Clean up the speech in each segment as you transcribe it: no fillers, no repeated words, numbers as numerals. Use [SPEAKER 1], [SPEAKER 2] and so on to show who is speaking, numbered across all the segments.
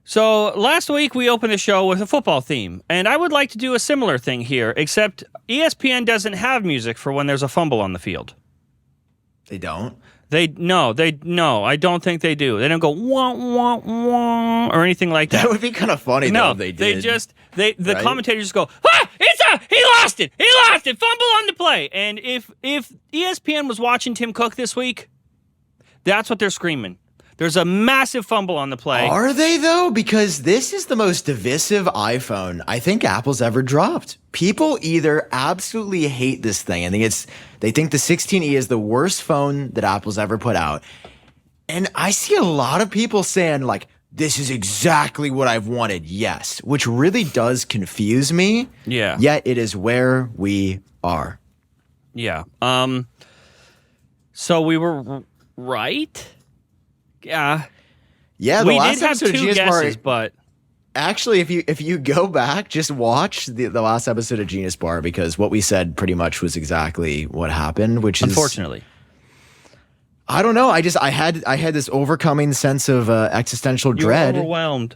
[SPEAKER 1] So last week we opened the show with a football theme, and I would like to do a similar thing here, except ESPN doesn't have music for when there's a fumble on the field.
[SPEAKER 2] They don't?
[SPEAKER 1] No, I don't think they do. They don't go wah wah wah or anything like that.
[SPEAKER 2] That would be kind of funny though if they did.
[SPEAKER 1] The commentators just go, he lost it, fumble on the play. And if ESPN was watching Tim Cook this week, that's what they're screaming. There's a massive fumble on the play.
[SPEAKER 2] Are they, though? Because this is the most divisive iPhone I think Apple's ever dropped. People either absolutely hate this thing and they think the 16E is the worst phone that Apple's ever put out. And I see a lot of people saying, like, this is exactly what I've wanted, yes, which really does confuse me.
[SPEAKER 1] Yeah.
[SPEAKER 2] Yet it is where we are.
[SPEAKER 1] Yeah. So we were right? Yeah.
[SPEAKER 2] Yeah,
[SPEAKER 1] we did have two guesses, but
[SPEAKER 2] actually, if you go back, just watch the last episode of Genius Bar, because what we said pretty much was exactly what happened, which is
[SPEAKER 1] unfortunately.
[SPEAKER 2] I don't know. I had this overcoming sense of existential dread.
[SPEAKER 1] You were overwhelmed.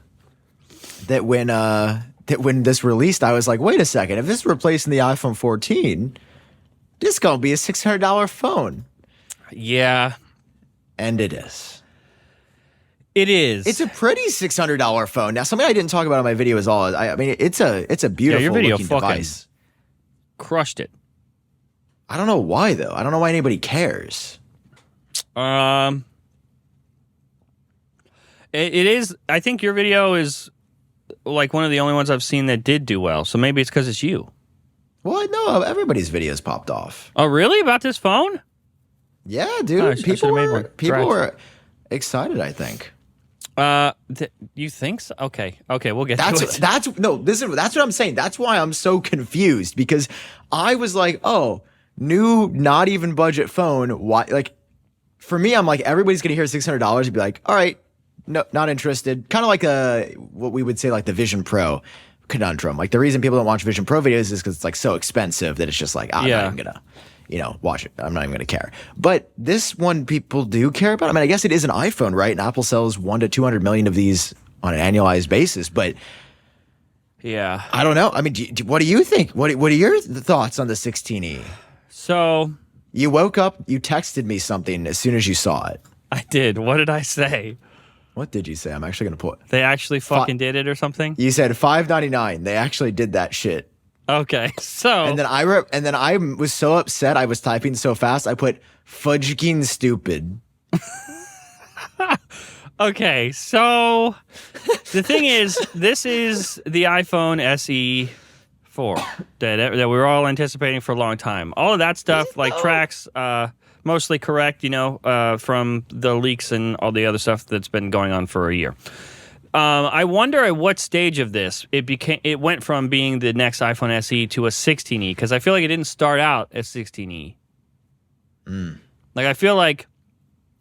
[SPEAKER 2] That when this released, I was like, wait a second, if this is replacing the iPhone 14, this is gonna be a $600 phone.
[SPEAKER 1] Yeah.
[SPEAKER 2] And it is.
[SPEAKER 1] It is.
[SPEAKER 2] It's a pretty $600 phone. Now, something I didn't talk about in my video is all. I mean, it's a beautiful
[SPEAKER 1] your video
[SPEAKER 2] looking device.
[SPEAKER 1] Crushed it.
[SPEAKER 2] I don't know why though. I don't know why anybody cares.
[SPEAKER 1] It is. I think your video is like one of the only ones I've seen that did do well. So maybe it's because it's you.
[SPEAKER 2] Well, no, everybody's videos popped off.
[SPEAKER 1] Oh, really? About this phone?
[SPEAKER 2] Yeah, dude. People were excited, I think.
[SPEAKER 1] You think so? Okay, we'll get to it.
[SPEAKER 2] That's what I'm saying. That's why I'm so confused, because I was like, oh, new, not even budget phone. Why? Like, for me, I'm like, everybody's gonna hear $600 and be like, all right, no, not interested. Kind of like what we would say like the Vision Pro conundrum. Like, the reason people don't watch Vision Pro videos is because it's like so expensive that it's just like, I'm not even gonna, watch it. I'm not even gonna care. But this one, people do care about. I mean, I guess it is an iPhone, right? And Apple sells 1 to 200 million of these on an annualized basis. But
[SPEAKER 1] yeah,
[SPEAKER 2] I don't know. I mean, what do you think? What are your thoughts on the 16E?
[SPEAKER 1] So
[SPEAKER 2] you woke up, you texted me something as soon as you saw it.
[SPEAKER 1] I did. What did I say?
[SPEAKER 2] What did you say? I'm actually gonna put.
[SPEAKER 1] They actually fucking did it or something?
[SPEAKER 2] You said $5.99. They actually did that shit.
[SPEAKER 1] Okay, so
[SPEAKER 2] and then I was so upset. I was typing so fast. I put fudging stupid.
[SPEAKER 1] Okay, so the thing is, this is the iPhone SE 4 that we were all anticipating for a long time. All of that stuff, like tracks, mostly correct, from the leaks and all the other stuff that's been going on for a year. I wonder at what stage of this it went from being the next iPhone SE to a 16E, because I feel like it didn't start out as 16E. Like, I feel like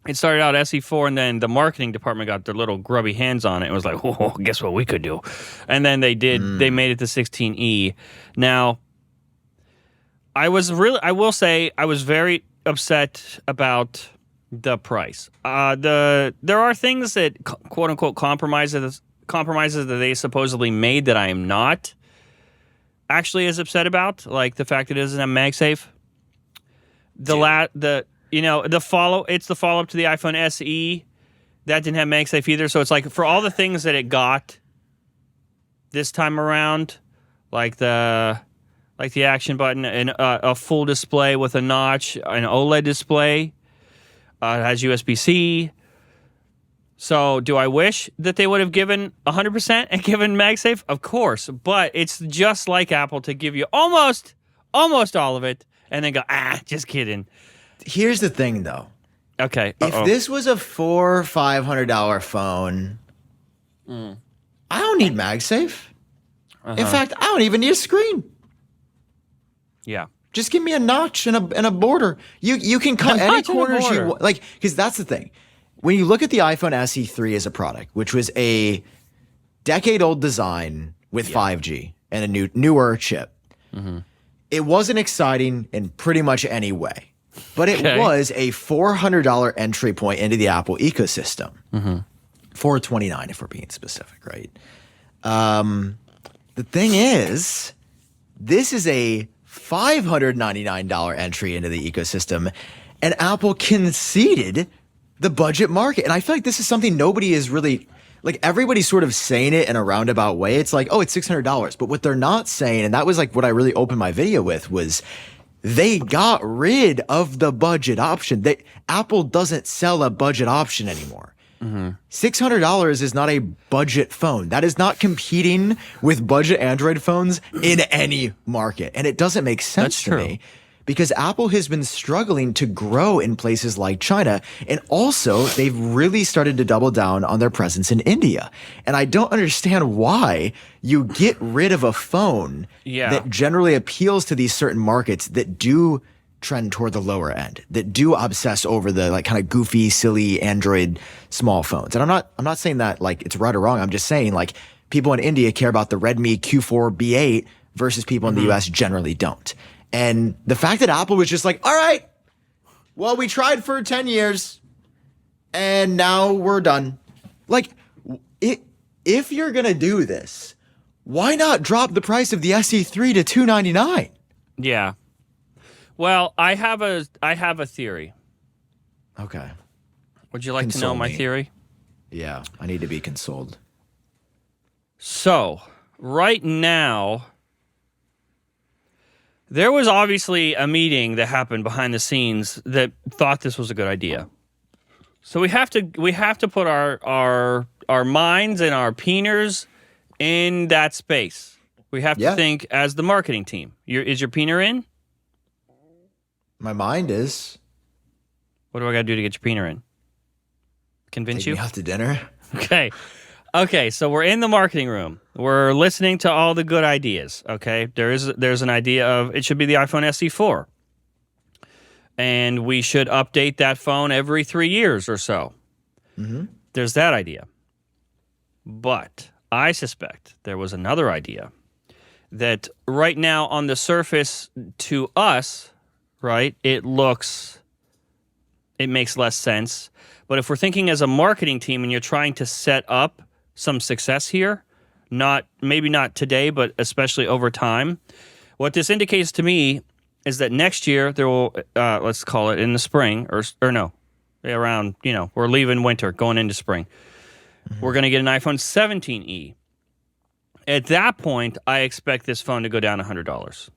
[SPEAKER 1] it started out SE4, and then the marketing department got their little grubby hands on it and was like, "Oh, guess what we could do?" And then they made it to 16E. Now, I will say I was very upset about the price. There are things that quote unquote compromises that they supposedly made that I am not actually as upset about, like the fact that it doesn't have MagSafe. It's the follow up to the iPhone SE that didn't have MagSafe either. So it's like, for all the things that it got this time around, like the action button and a full display with a notch, an OLED display. It has USB-C. So do I wish that they would have given 100% and given MagSafe? Of course. But it's just like Apple to give you almost all of it and then go, just kidding.
[SPEAKER 2] Here's the thing, though.
[SPEAKER 1] Okay.
[SPEAKER 2] If this was a $400 or $500 phone, I don't need MagSafe. In fact, I don't even need a screen.
[SPEAKER 1] Yeah.
[SPEAKER 2] Just give me a notch and a border. You can cut any corners you want. Like, because that's the thing. When you look at the iPhone SE3 as a product, which was a decade-old design with 5G and a newer chip, it wasn't exciting in pretty much any way. But it was a $400 entry point into the Apple ecosystem. $429 if we're being specific, right? The thing is, this is a $599 entry into the ecosystem, and Apple conceded the budget market. And I feel like this is something nobody is really, like, everybody's sort of saying it in a roundabout way. It's like, oh, it's $600. But what they're not saying, and that was like what I really opened my video with, was they got rid of the budget option. Apple doesn't sell a budget option anymore. $600 is not a budget phone. That is not competing with budget Android phones in any market. And it doesn't make sense to me because Apple has been struggling to grow in places like China. And also, they've really started to double down on their presence in India. And I don't understand why you get rid of a phone that generally appeals to these certain markets that do trend toward the lower end, that do obsess over the like kind of goofy, silly Android small phones. And I'm not saying that like it's right or wrong. I'm just saying like people in India care about the Redmi Q4 B8 versus people in the US generally don't. And the fact that Apple was just like, all right, well, we tried for 10 years and now we're done. Like, if you're going to do this, why not drop the price of the SE3 to $299?
[SPEAKER 1] Yeah. Well, I have a theory.
[SPEAKER 2] Okay.
[SPEAKER 1] Would you like to know my theory?
[SPEAKER 2] Yeah, I need to be consoled.
[SPEAKER 1] So, right now, there was obviously a meeting that happened behind the scenes that thought this was a good idea. So we have to put our minds and our peeners in that space. We have to think as the marketing team. Is your peener in?
[SPEAKER 2] My mind is.
[SPEAKER 1] What do I got to do to get your peener in? Convince you?
[SPEAKER 2] Take me out to dinner.
[SPEAKER 1] Okay, so we're in the marketing room. We're listening to all the good ideas, okay? There's an idea of it should be the iPhone SE4. And we should update that phone every 3 years or so. There's that idea. But I suspect there was another idea that right now on the surface to us, right, it makes less sense. But if we're thinking as a marketing team and you're trying to set up some success here, maybe not today, but especially over time, what this indicates to me is that next year there will, let's call it in the spring or no, around, we're leaving winter, going into spring. We're going to get an iPhone 17e. At that point, I expect this phone to go down $100.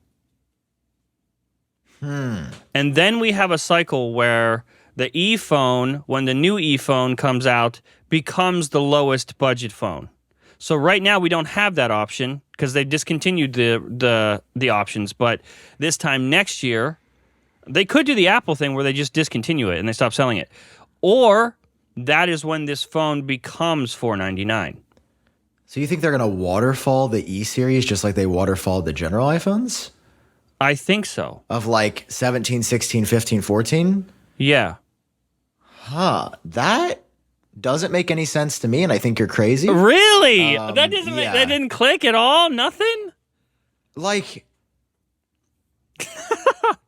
[SPEAKER 1] And then we have a cycle where the e-phone, when the new e-phone comes out, becomes the lowest budget phone. So right now we don't have that option because they discontinued the options. But this time next year, they could do the Apple thing where they just discontinue it and they stop selling it. Or that is when this phone becomes $499.
[SPEAKER 2] So you think they're going to waterfall the E series just like they waterfalled the general iPhones?
[SPEAKER 1] I think so.
[SPEAKER 2] Of like 17, 16, 15, 14?
[SPEAKER 1] Yeah.
[SPEAKER 2] That doesn't make any sense to me, and I think you're crazy.
[SPEAKER 1] Really? That didn't click at all? Nothing?
[SPEAKER 2] Like...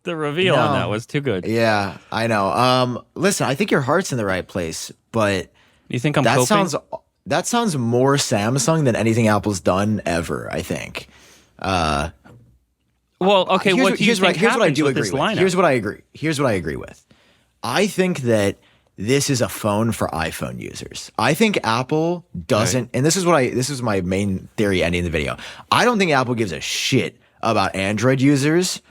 [SPEAKER 1] The reveal on that was too good.
[SPEAKER 2] Yeah, I know. Listen, I think your heart's in the right place, but...
[SPEAKER 1] You think I'm coping?
[SPEAKER 2] That sounds more Samsung than anything Apple's done ever, I think.
[SPEAKER 1] Well, okay, here's what I do agree with.
[SPEAKER 2] Here's what I agree with. I think that this is a phone for iPhone users. I think Apple doesn't, and this is my main theory ending the video. I don't think Apple gives a shit about Android users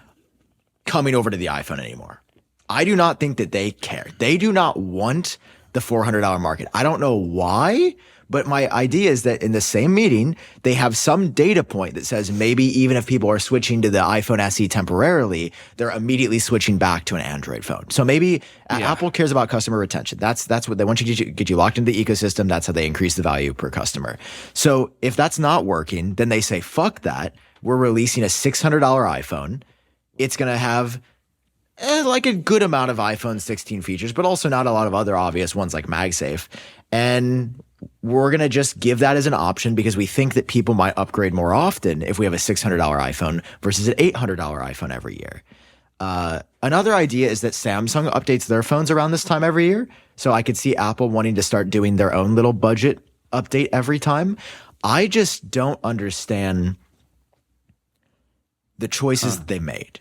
[SPEAKER 2] coming over to the iPhone anymore. I do not think that they care. They do not want the $400 market. I don't know why, but my idea is that in the same meeting, they have some data point that says maybe even if people are switching to the iPhone SE temporarily, they're immediately switching back to an Android phone. So maybe Apple cares about customer retention. That's what they want you to get you locked into the ecosystem. That's how they increase the value per customer. So if that's not working, then they say, fuck that. We're releasing a $600 iPhone. It's going to have like a good amount of iPhone 16 features, but also not a lot of other obvious ones like MagSafe. And we're going to just give that as an option because we think that people might upgrade more often if we have a $600 iPhone versus an $800 iPhone every year. Another idea is that Samsung updates their phones around this time every year. So I could see Apple wanting to start doing their own little budget update every time. I just don't understand the choices that they made.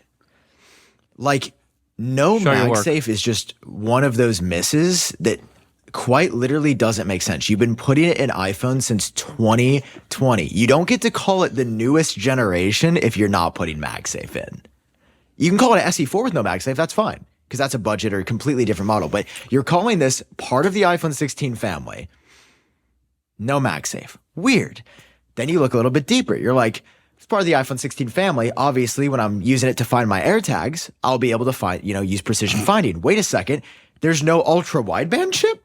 [SPEAKER 2] Like, no MagSafe is just one of those misses that quite literally doesn't make sense. You've been putting it in iPhone since 2020. You don't get to call it the newest generation if you're not putting MagSafe in. You can call it an SE4 with no MagSafe. That's fine, because that's a budget or a completely different model. But you're calling this part of the iPhone 16 family, no MagSafe. Weird. Then you look a little bit deeper. You're like, it's part of the iPhone 16 family. Obviously, when I'm using it to find my AirTags, I'll be able to find, use precision finding. Wait a second. There's no ultra wideband chip?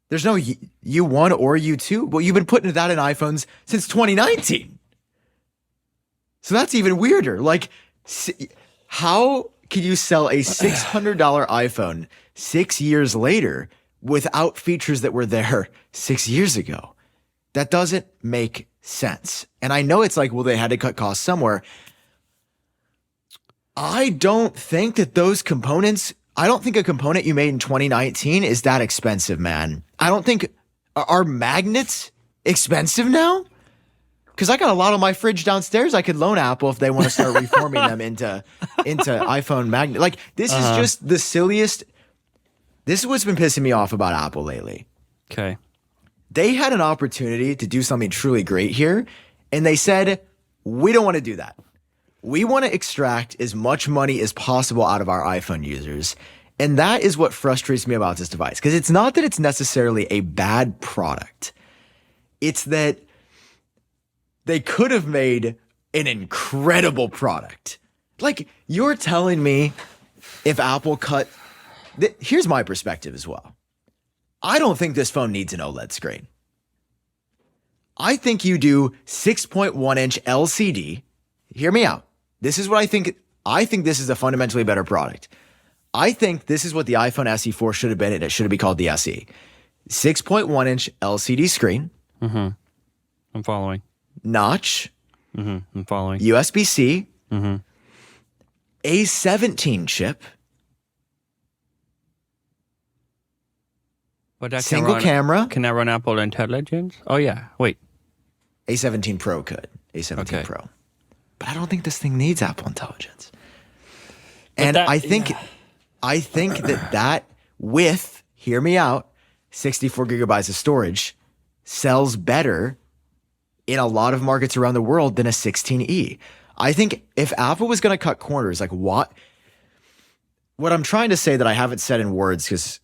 [SPEAKER 2] There's no U1 or U2? Well, you've been putting that in iPhones since 2019. So that's even weirder. Like, how can you sell a $600 iPhone 6 years later without features that were there 6 years ago? That doesn't make sense. And I know it's like, well, they had to cut costs somewhere. I don't think that those components, I don't think a component you made in 2019 is that expensive, man. I don't think, are magnets expensive now? Because I got a lot on my fridge downstairs I could loan Apple if they want to start reforming them into iPhone magnet. Like, this is just the silliest. This is what's been pissing me off about Apple lately.
[SPEAKER 1] Okay.
[SPEAKER 2] They had an opportunity to do something truly great here, and they said, we don't want to do that. We want to extract as much money as possible out of our iPhone users. And that is what frustrates me about this device. Because it's not that it's necessarily a bad product. It's that they could have made an incredible product. Like, you're telling me if Apple cut... Here's my perspective as well. I don't think this phone needs an OLED screen. I think you do 6.1-inch LCD. Hear me out. This is what I think. I think this is a fundamentally better product. I think this is what the iPhone SE4 should have been, and it should be called the SE. 6.1-inch LCD screen.
[SPEAKER 1] Mm-hmm. I'm following.
[SPEAKER 2] Notch.
[SPEAKER 1] Mm-hmm. I'm following.
[SPEAKER 2] USB-C.
[SPEAKER 1] Mm-hmm.
[SPEAKER 2] A17 chip.
[SPEAKER 1] But that
[SPEAKER 2] Single camera.
[SPEAKER 1] Can that run Apple Intelligence? Oh, yeah. Wait.
[SPEAKER 2] A17 Pro could. A17 Pro. But I don't think this thing needs Apple Intelligence. And I think that with, hear me out, 64 gigabytes of storage sells better in a lot of markets around the world than a 16E. I think if Apple was going to cut corners, like what I'm trying to say that I haven't said in words because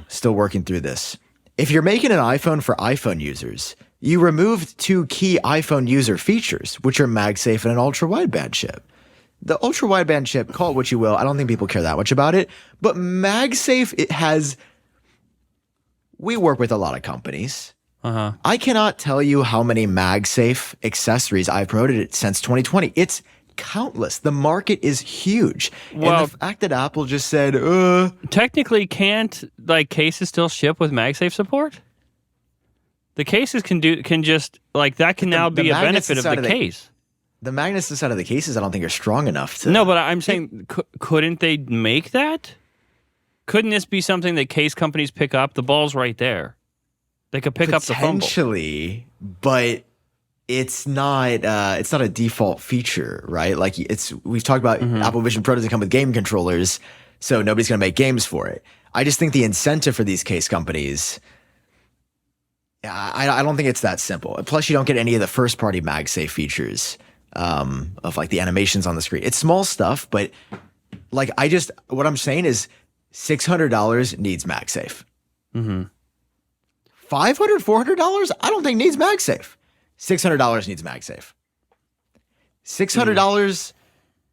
[SPEAKER 2] still working through this. If you're making an iPhone for iPhone users, you removed two key iPhone user features, which are MagSafe and an ultra wideband chip. The ultra wideband chip, call it what you will. I don't think people care that much about it, but MagSafe, we work with a lot of companies. I cannot tell you how many MagSafe accessories I've promoted since 2020. It's countless. The market is huge.
[SPEAKER 1] Well,
[SPEAKER 2] and the fact that Apple just said,
[SPEAKER 1] technically can't cases still ship with MagSafe support? The cases can now be a benefit of the case.
[SPEAKER 2] The magnets inside of the cases I don't think are strong enough to...
[SPEAKER 1] No, but I'm saying, couldn't they make that? Couldn't this be something that case companies pick up? The ball's right there. They could pick up the fumble.
[SPEAKER 2] Potentially, but it's not a default feature, right? Like we've talked about Apple Vision Pro doesn't come with game controllers, so nobody's going to make games for it. I just think the incentive for these case companies, I don't think it's that simple. Plus, you don't get any of the first-party MagSafe features of like the animations on the screen. It's small stuff, but what I'm saying is $600 needs MagSafe. $500, $400, I don't think needs MagSafe. $600 needs MagSafe. $600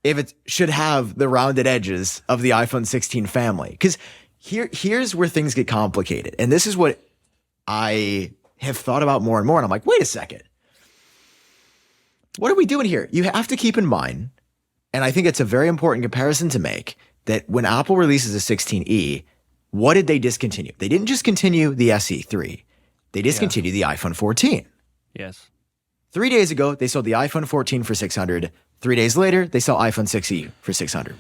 [SPEAKER 2] if it should have the rounded edges of the iPhone 16 family. Because here's where things get complicated. And this is what I have thought about more and more. And I'm like, wait a second. What are we doing here? You have to keep in mind, and I think it's a very important comparison to make, that when Apple releases a 16E, what did they discontinue? They didn't just continue the SE3. They discontinued the iPhone 14.
[SPEAKER 1] Yes.
[SPEAKER 2] 3 days ago, they sold the iPhone 14 for $600. 3 days later, they sell iPhone 6e for $600.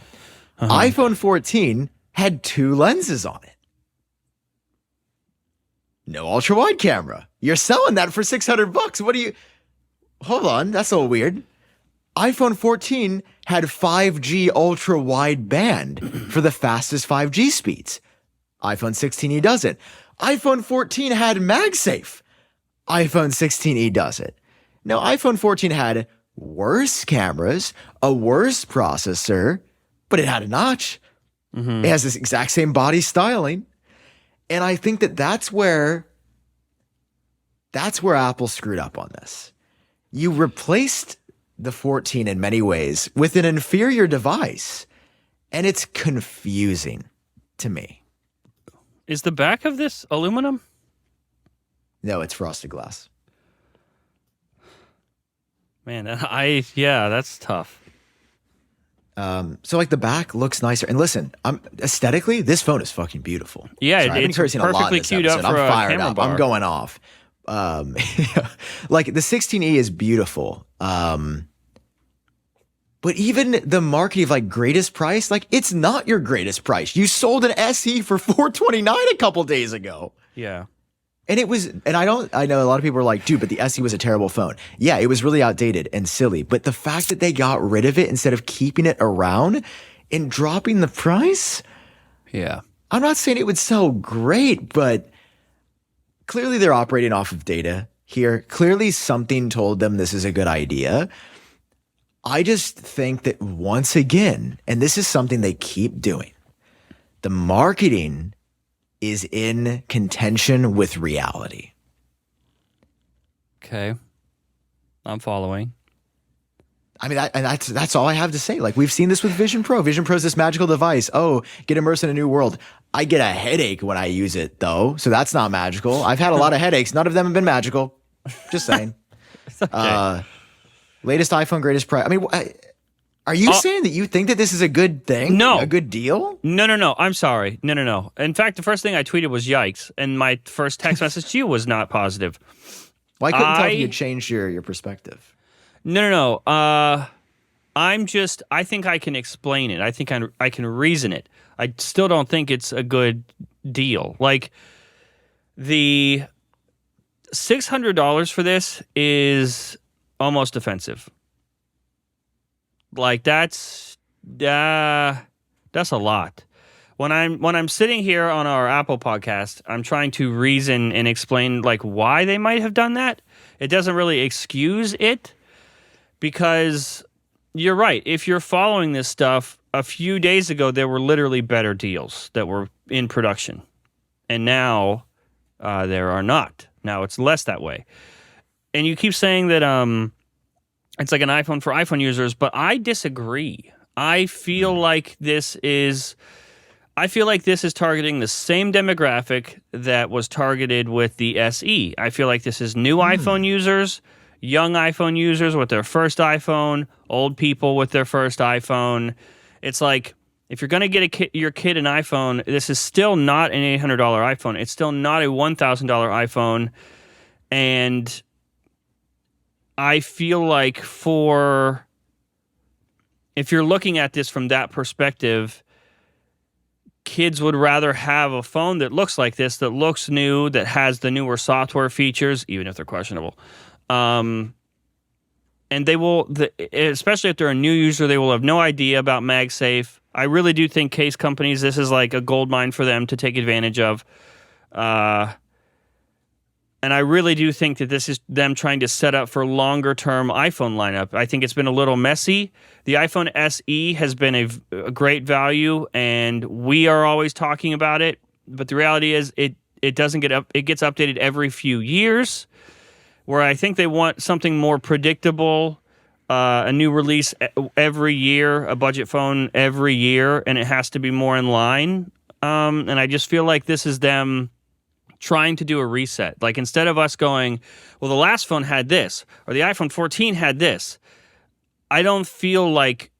[SPEAKER 2] iPhone 14 had 2 lenses on it. No ultra wide camera. You're selling that for $600. What do you? Hold on, that's a little weird. iPhone 14 had 5G ultra wide band for the fastest 5G speeds. iPhone 16e doesn't. iPhone 14 had MagSafe. iPhone 16e doesn't. Now, iPhone 14 had worse cameras, a worse processor, but it had a notch. It has this exact same body styling. And I think that's where Apple screwed up on this. You replaced the 14 in many ways with an inferior device, and it's confusing to me.
[SPEAKER 1] Is the back of this aluminum?
[SPEAKER 2] No, it's frosted glass.
[SPEAKER 1] Man, that's tough.
[SPEAKER 2] So like the back looks nicer. And listen, aesthetically, this phone is fucking beautiful.
[SPEAKER 1] Yeah,
[SPEAKER 2] Sorry,
[SPEAKER 1] it's perfectly queued up for
[SPEAKER 2] I'm
[SPEAKER 1] a
[SPEAKER 2] fired
[SPEAKER 1] camera
[SPEAKER 2] up.
[SPEAKER 1] bar.
[SPEAKER 2] I'm going off. Like the 16e is beautiful. But even the marketing of like greatest price, like it's not your greatest price. You sold an SE for $429 a couple days ago.
[SPEAKER 1] Yeah.
[SPEAKER 2] And I know a lot of people are like, dude, but the SE was a terrible phone. Yeah, it was really outdated and silly. But the fact that they got rid of it instead of keeping it around and dropping the price.
[SPEAKER 1] Yeah.
[SPEAKER 2] I'm not saying it would sell great, but clearly they're operating off of data here. Clearly something told them this is a good idea. I just think that once again, and this is something they keep doing, the marketing is in contention with reality.
[SPEAKER 1] Okay. I'm following.
[SPEAKER 2] I mean, that's all I have to say. Like, we've seen this with Vision Pro. Vision Pro is this magical device. Oh, get immersed in a new world. I get a headache when I use it, though, so that's not magical. I've had a lot of headaches. None of them have been magical. Just saying.
[SPEAKER 1] Okay.
[SPEAKER 2] Latest iPhone, greatest price. I mean, are you saying that you think that this is a good thing?
[SPEAKER 1] No.
[SPEAKER 2] A good deal?
[SPEAKER 1] No. I'm sorry. No. In fact, the first thing I tweeted was yikes, and my first text message to you was not positive.
[SPEAKER 2] Well, I couldn't tell if you changed your perspective.
[SPEAKER 1] No. I think I can explain it. I think I can reason it. I still don't think it's a good deal. Like, the $600 for this is almost offensive. Like, that's a lot. When I'm sitting here on our Apple podcast, I'm trying to reason and explain like why they might have done that. It doesn't really excuse it, because you're right. If you're following this stuff, a few days ago there were literally better deals that were in production, and now there are not. Now it's less that way. And you keep saying that it's like an iPhone for iPhone users, but I disagree. I feel like this is targeting the same demographic that was targeted with the SE. I feel like this is new iPhone users, young iPhone users with their first iPhone, old people with their first iPhone. It's like, if you're going to get your kid an iPhone, this is still not an $800 iPhone. It's still not a $1,000 iPhone. And I feel like if you're looking at this from that perspective, kids would rather have a phone that looks like this, that looks new, that has the newer software features, even if they're questionable. And they will, especially if they're a new user, they will have no idea about MagSafe. I really do think case companies, this is like a gold mine for them to take advantage of. And I really do think that this is them trying to set up for longer-term iPhone lineup. I think it's been a little messy. The iPhone SE has been a great value, and we are always talking about it. But the reality is, it doesn't get up. It gets updated every few years. Where I think they want something more predictable, a new release every year, a budget phone every year, and it has to be more in line. And I just feel like this is them trying to do a reset. Like, instead of us going, well, the last phone had this, or the iPhone 14 had this, I don't feel like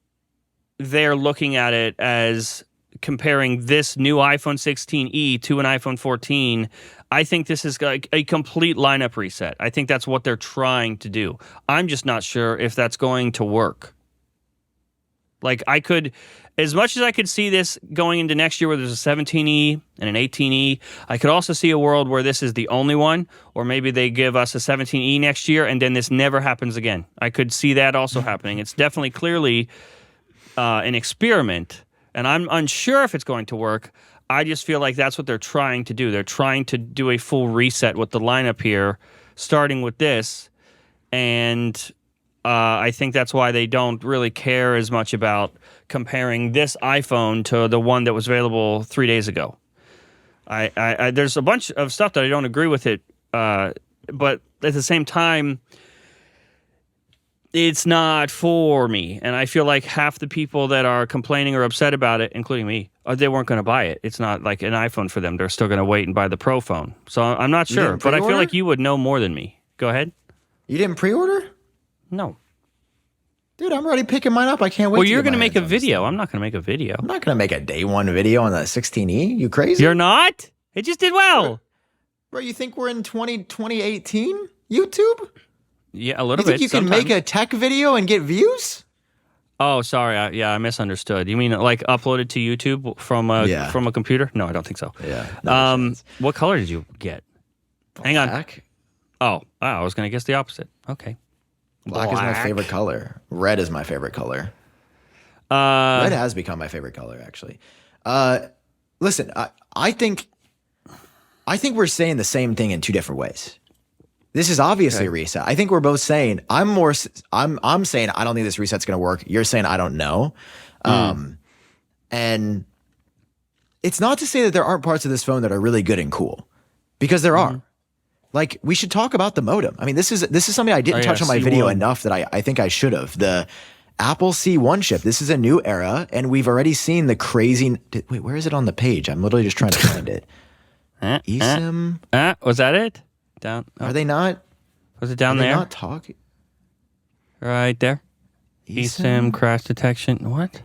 [SPEAKER 1] they're looking at it as comparing this new iPhone 16e to an iPhone 14. I think this is like a complete lineup reset. I think that's what they're trying to do. I'm just not sure if that's going to work. Like I could, as much as I could see this going into next year where there's a 17E and an 18E, I could also see a world where this is the only one, or maybe they give us a 17E next year and then this never happens again. I could see that also happening. It's definitely clearly an experiment, and I'm unsure if it's going to work. I just feel like that's what they're trying to do. They're trying to do a full reset with the lineup here, starting with this, and I think that's why they don't really care as much about comparing this iPhone to the one that was available 3 days ago. There's a bunch of stuff that I don't agree with it, but at the same time, it's not for me. And I feel like half the people that are complaining or upset about it, including me, they weren't going to buy it. It's not like an iPhone for them. They're still going to wait and buy the Pro phone. So I'm not sure, but I feel like you would know more than me. Go ahead.
[SPEAKER 2] You didn't pre-order?
[SPEAKER 1] No.
[SPEAKER 2] Dude, I'm already picking mine up. I can't wait.
[SPEAKER 1] Well, you're going to make a video. I'm not going to make a video.
[SPEAKER 2] I'm not going to make a day one video on the 16E. You crazy?
[SPEAKER 1] You're not? It just did well.
[SPEAKER 2] Bro, you think we're in 2018? YouTube?
[SPEAKER 1] Yeah, a little bit.
[SPEAKER 2] You think you can make a tech video and get views?
[SPEAKER 1] Oh, sorry. I misunderstood. You mean like uploaded to YouTube from a computer? No, I don't think so.
[SPEAKER 2] Yeah.
[SPEAKER 1] What color did you get? Hang on.
[SPEAKER 2] Black?
[SPEAKER 1] Oh, I was going to guess the opposite. Okay.
[SPEAKER 2] Black is my favorite color. Red is my favorite color. Red has become my favorite color, actually. Listen, I think we're saying the same thing in two different ways. This is obviously a reset. I think we're both saying I'm saying I don't think this reset's going to work. You're saying I don't know. And it's not to say that there aren't parts of this phone that are really good and cool, because there are. Like, we should talk about the modem. I mean, this is something I didn't touch on my video enough that I think I should have. The Apple C1 chip. This is a new era, and we've already seen the crazy. Wait, where is it on the page? I'm literally just trying to find it. eSIM.
[SPEAKER 1] Was that it? Down.
[SPEAKER 2] Are they not?
[SPEAKER 1] Was it down there?
[SPEAKER 2] Not talking.
[SPEAKER 1] Right there. eSIM crash detection. What?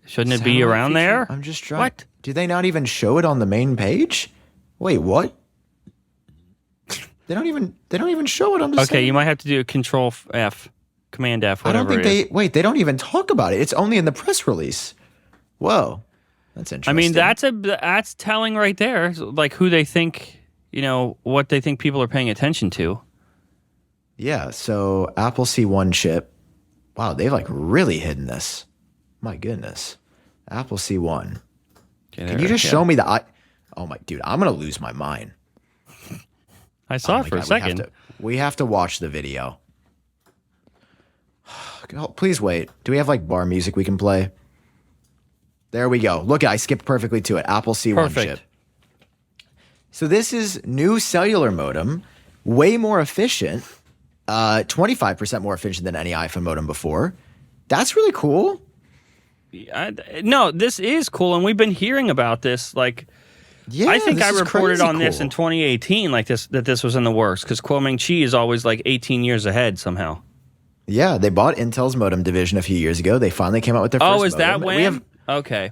[SPEAKER 1] Shouldn't it be around there?
[SPEAKER 2] I'm just trying.
[SPEAKER 1] What?
[SPEAKER 2] Do they not even show it on the main page? Wait, what? They don't even show it. I'm just saying.
[SPEAKER 1] You might have to do a Control F, Command F, whatever.
[SPEAKER 2] I don't think they don't even talk about it. It's only in the press release. Whoa, that's interesting.
[SPEAKER 1] I mean, that's telling right there, like who they think, what they think people are paying attention to.
[SPEAKER 2] Yeah. So Apple C1 chip. Wow, they've like really hidden this. My goodness, Apple C1. Can you just show me the? Oh my, dude, I'm gonna lose my mind.
[SPEAKER 1] I saw it for a second.
[SPEAKER 2] We have to watch the video. Please wait. Do we have like bar music we can play? There we go. Look, I skipped perfectly to it. Apple C1 chip. So this is new cellular modem, way more efficient, 25% more efficient than any iPhone modem before. That's really cool.
[SPEAKER 1] No, this is cool, and we've been hearing about this like.
[SPEAKER 2] Yeah,
[SPEAKER 1] I think I reported on this in 2018, like that this was in the works, because Kuoming Chi is always like 18 years ahead somehow.
[SPEAKER 2] Yeah, they bought Intel's modem division a few years ago. They finally came out with their first modem.
[SPEAKER 1] Oh, is that when? Okay.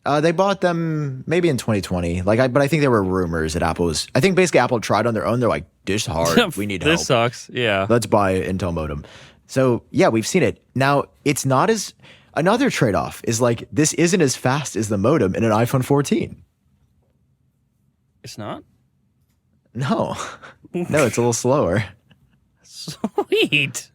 [SPEAKER 2] They bought them maybe in 2020. But I think there were rumors that I think basically Apple tried on their own. They're like, this is hard. We need help.
[SPEAKER 1] This sucks. Yeah.
[SPEAKER 2] Let's buy an Intel modem. So yeah, we've seen it. Now, it's not as, another trade-off is like, this isn't as fast as the modem in an iPhone 14.
[SPEAKER 1] It's not?
[SPEAKER 2] No. No, it's a little slower.
[SPEAKER 1] Sweet.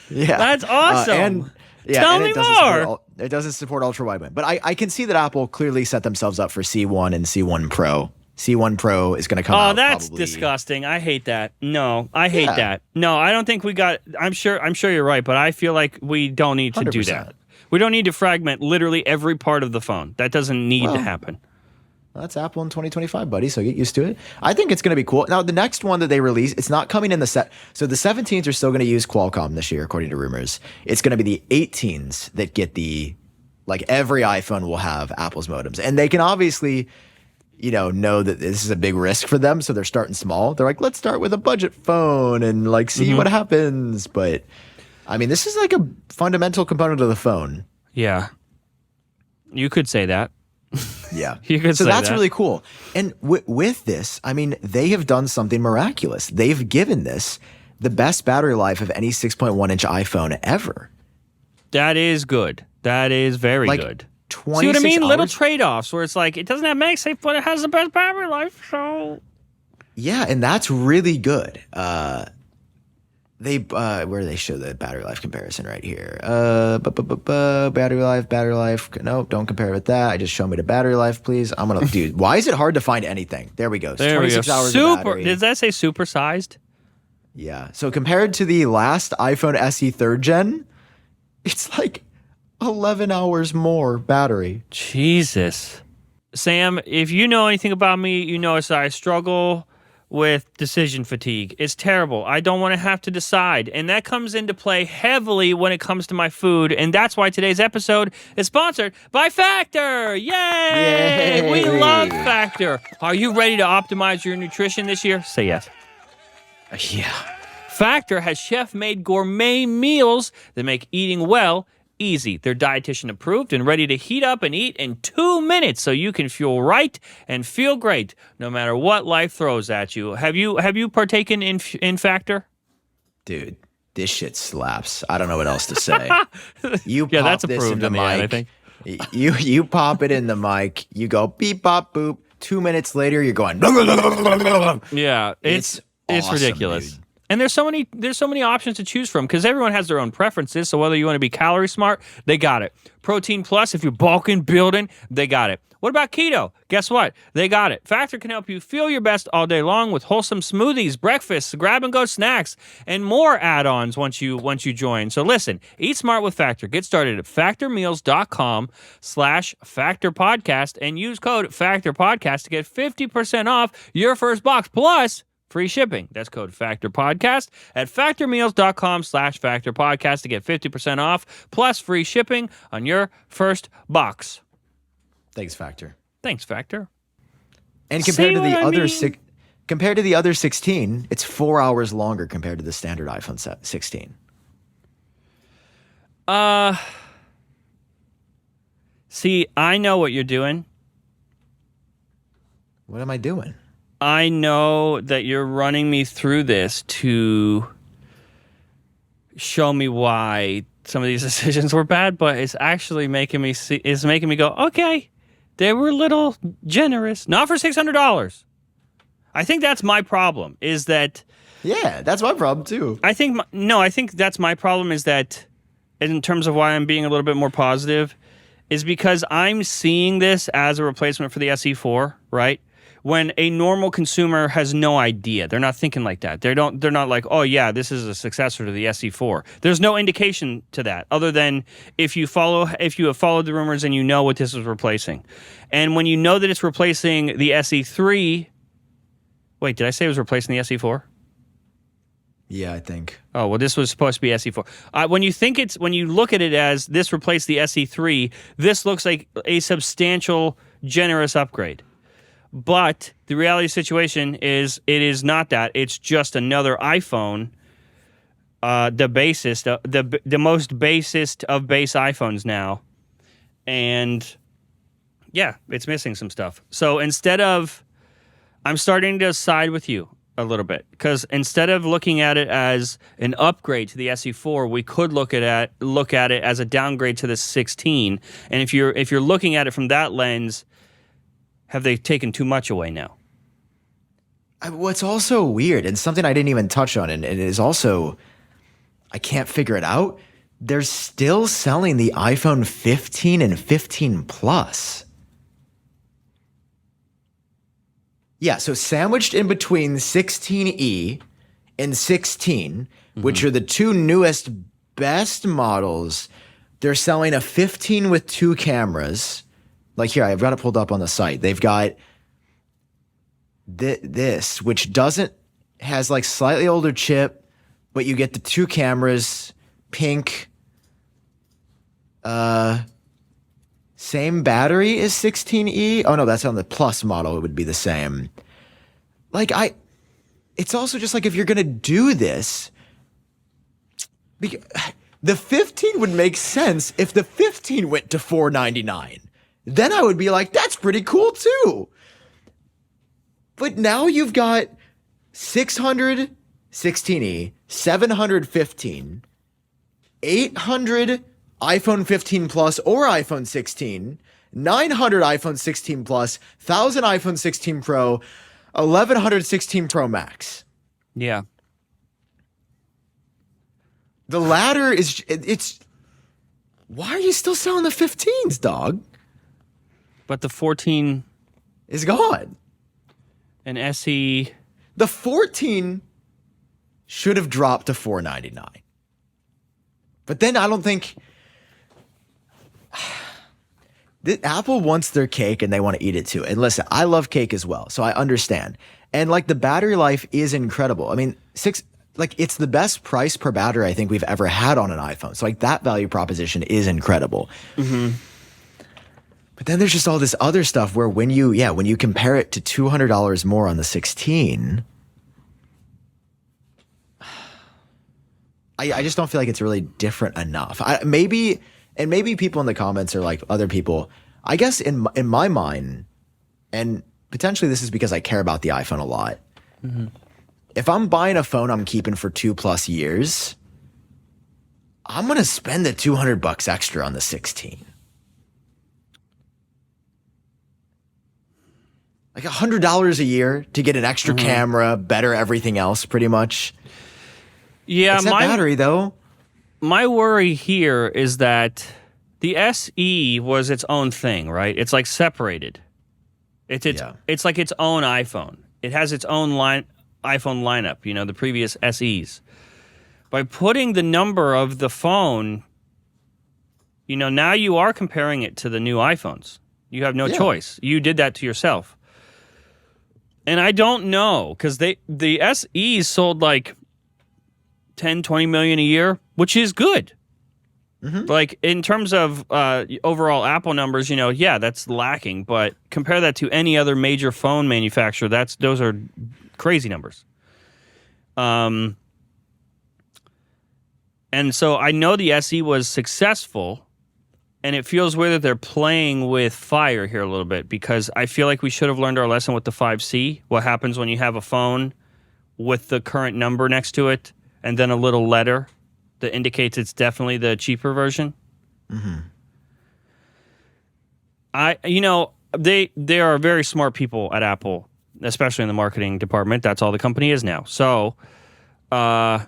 [SPEAKER 2] Yeah.
[SPEAKER 1] That's awesome. Tell me more.
[SPEAKER 2] It doesn't support ultra wideband. But I can see that Apple clearly set themselves up for C1 and C1 Pro. C1 Pro is going to come out.
[SPEAKER 1] Oh, that's disgusting. I hate that. No, I hate that. No, I don't think we got. I'm sure you're right, but I feel like we don't need to 100%. Do that. We don't need to fragment literally every part of the phone. That doesn't need to happen.
[SPEAKER 2] That's Apple in 2025, buddy, so get used to it. I think it's going to be cool. Now, the next one that they release, it's not coming in the set. So the 17s are still going to use Qualcomm this year, according to rumors. It's going to be the 18s that get every iPhone will have Apple's modems. And they can obviously, know that this is a big risk for them, so they're starting small. They're like, let's start with a budget phone and, see what happens. But, I mean, this is like a fundamental component of the phone.
[SPEAKER 1] Yeah. You could say that.
[SPEAKER 2] Yeah.
[SPEAKER 1] So
[SPEAKER 2] that's really cool. And with this, I mean, they have done something miraculous. They've given this the best battery life of any 6.1-inch iPhone ever.
[SPEAKER 1] That is good. That is very
[SPEAKER 2] Like,
[SPEAKER 1] good.
[SPEAKER 2] 26
[SPEAKER 1] See what I mean?
[SPEAKER 2] hours?
[SPEAKER 1] Little trade-offs where it's like, it doesn't have MagSafe, but it has the best battery life, so...
[SPEAKER 2] Yeah, and that's really good. Where they show the battery life comparison right here. Battery life. No, don't compare it with that. I just show me the battery life, please. I'm gonna, dude. Why is it hard to find anything? There we go.
[SPEAKER 1] There
[SPEAKER 2] 26
[SPEAKER 1] we go.
[SPEAKER 2] hours
[SPEAKER 1] Super.
[SPEAKER 2] of battery.
[SPEAKER 1] Does that say supersized?
[SPEAKER 2] Yeah. So compared to the last iPhone SE 3rd gen, it's like 11 hours more battery.
[SPEAKER 1] Jesus. Sam, if you know anything about me, you know I struggle with decision fatigue. It's terrible. I don't want to have to decide. And that comes into play heavily when it comes to my food. And that's why today's episode is sponsored by Factor. Yay!
[SPEAKER 2] Yay!
[SPEAKER 1] We love Factor. Are you ready to optimize your nutrition this year? Say yes.
[SPEAKER 2] Yeah.
[SPEAKER 1] Factor has chef-made gourmet meals that make eating well easy. They're dietitian approved and ready to heat up and eat in 2 minutes so you can feel right and feel great no matter what life throws at you. Have you partaken in Factor?
[SPEAKER 2] Dude, this shit slaps. I don't know what else to say. You
[SPEAKER 1] Yeah,
[SPEAKER 2] pop
[SPEAKER 1] that's
[SPEAKER 2] this
[SPEAKER 1] approved
[SPEAKER 2] in the
[SPEAKER 1] in the
[SPEAKER 2] mic.
[SPEAKER 1] end, I think.
[SPEAKER 2] You pop it in the mic. You go beep bop boop. 2 minutes later, you're going.
[SPEAKER 1] Yeah, it's
[SPEAKER 2] awesome,
[SPEAKER 1] ridiculous.
[SPEAKER 2] dude.
[SPEAKER 1] And there's so many options to choose from because everyone has their own preferences. So whether you want to be calorie smart, they got it. Protein plus, if you're bulking, building, they got it. What about keto? Guess what? They got it. Factor can help you feel your best all day long with wholesome smoothies, breakfasts, grab-and-go snacks, and more add-ons once you join. So listen, eat smart with Factor. Get started at factormeals.com/factorpodcast and use code factorpodcast to get 50% off your first box plus free shipping. That's code FactorPodcast at factormeals.com/factorpodcast to get 50% off plus free shipping on your first box.
[SPEAKER 2] Thanks, Factor.
[SPEAKER 1] Thanks, Factor.
[SPEAKER 2] And compared to the
[SPEAKER 1] what I
[SPEAKER 2] other
[SPEAKER 1] mean?
[SPEAKER 2] compared to the other 16, it's 4 hours longer compared to the standard iPhone 16.
[SPEAKER 1] See, I know what you're doing.
[SPEAKER 2] What am I doing?
[SPEAKER 1] I know that you're running me through this to show me why some of these decisions were bad, but it's actually making me go, okay, they were a little generous. Not for $600. I think that's my problem, is that...
[SPEAKER 2] Yeah, that's my problem too.
[SPEAKER 1] I think that's my problem, is that in terms of why I'm being a little bit more positive, is because I'm seeing this as a replacement for the SE4, right? When a normal consumer has no idea. They're not thinking like that. They're not like, oh yeah, this is a successor to the SE4. There's no indication to that other than if you have followed the rumors and you know what this is replacing. And when you know that it's replacing the SE3, wait, did I say it was replacing the SE4?
[SPEAKER 2] Yeah, I think.
[SPEAKER 1] Oh, well, this was supposed to be SE4. When you look at it as this replaced the SE3, this looks like a substantial, generous upgrade. But the reality of the situation is it is not that. It's just another iPhone, the most basest of base iPhones now. And yeah, it's missing some stuff. So I'm starting to side with you a little bit, because instead of looking at it as an upgrade to the SE4, we could look at it as a downgrade to the 16. And if you're looking at it from that lens, have they taken too much away now?
[SPEAKER 2] What's also weird, and something I didn't even touch on, and it is also, I can't figure it out, they're still selling the iPhone 15 and 15 Plus. Yeah, so sandwiched in between 16E and 16, which are the two newest, best models, they're selling a 15 with 2 cameras. Like here, I've got it pulled up on the site. They've got this, which has like slightly older chip, but you get the 2 cameras, pink, same battery as 16E. Oh no, that's on the Plus model. It would be the same. It's also just like if you're gonna do this, the 15 would make sense if the 15 went to $499. Then I would be like, that's pretty cool too. But now you've got 600 16E, 715, 800 iPhone 15 Plus or iPhone 16, 900 iPhone 16 Plus, 1,000 iPhone 16 Pro, 1,100 16 Pro Max.
[SPEAKER 1] Yeah.
[SPEAKER 2] The latter is, it's, why are you still selling the 15s, dog?
[SPEAKER 1] But the 14
[SPEAKER 2] Is gone.
[SPEAKER 1] and SE.
[SPEAKER 2] The 14 should have dropped to $499. But then I don't think Apple wants their cake and they want to eat it too. And listen, I love cake as well, so I understand. And like the battery life is incredible. I mean, it's the best price per battery I think we've ever had on an iPhone. So like that value proposition is incredible. Mm-hmm. But then there's just all this other stuff where when you compare it to $200 more on the 16, I just don't feel like it's really different enough. Maybe people in the comments are like other people. I guess in my mind, and potentially this is because I care about the iPhone a lot. Mm-hmm. If I'm buying a phone I'm keeping for 2+ years, I'm gonna spend the $200 extra on the 16. Like $100 a year to get an extra camera, better everything else, pretty much.
[SPEAKER 1] Yeah,
[SPEAKER 2] Except battery though.
[SPEAKER 1] My worry here is that the SE was its own thing, right? It's like separated. It's like its own iPhone. It has its own iPhone lineup, the previous SEs. By putting the number of the phone, now you are comparing it to the new iPhones. You have no choice. You did that to yourself. And I don't know, because the SEs sold like 10, 20 million a year, which is good. Mm-hmm. Like in terms of overall Apple numbers, that's lacking. But compare that to any other major phone manufacturer, those are crazy numbers. And so I know the SE was successful, and it feels weird that they're playing with fire here a little bit, because I feel like we should have learned our lesson with the 5C. What happens when you have a phone with the current number next to it and then a little letter that indicates it's definitely the cheaper version? Mm-hmm. They are very smart people at Apple, especially in the marketing department. That's all the company is now. So I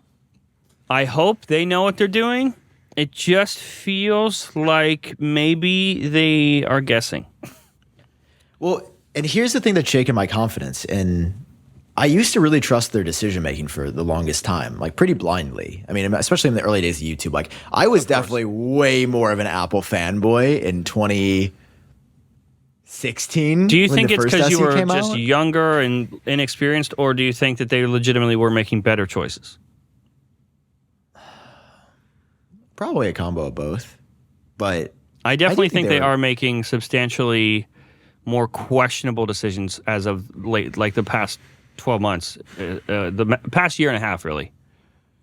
[SPEAKER 1] hope they know what they're doing. It just feels like maybe they are guessing.
[SPEAKER 2] Well, and here's the thing that's shaken my confidence. And I used to really trust their decision making for the longest time, like pretty blindly. I mean, especially in the early days of YouTube. Like I was definitely way more of an Apple fanboy in 2016.
[SPEAKER 1] Do you think it's because you were just younger and inexperienced, or do you think that they legitimately were making better choices?
[SPEAKER 2] Probably a combo of both, but
[SPEAKER 1] I definitely think they are making substantially more questionable decisions as of late, like the past 12 months, the past year and a half, really.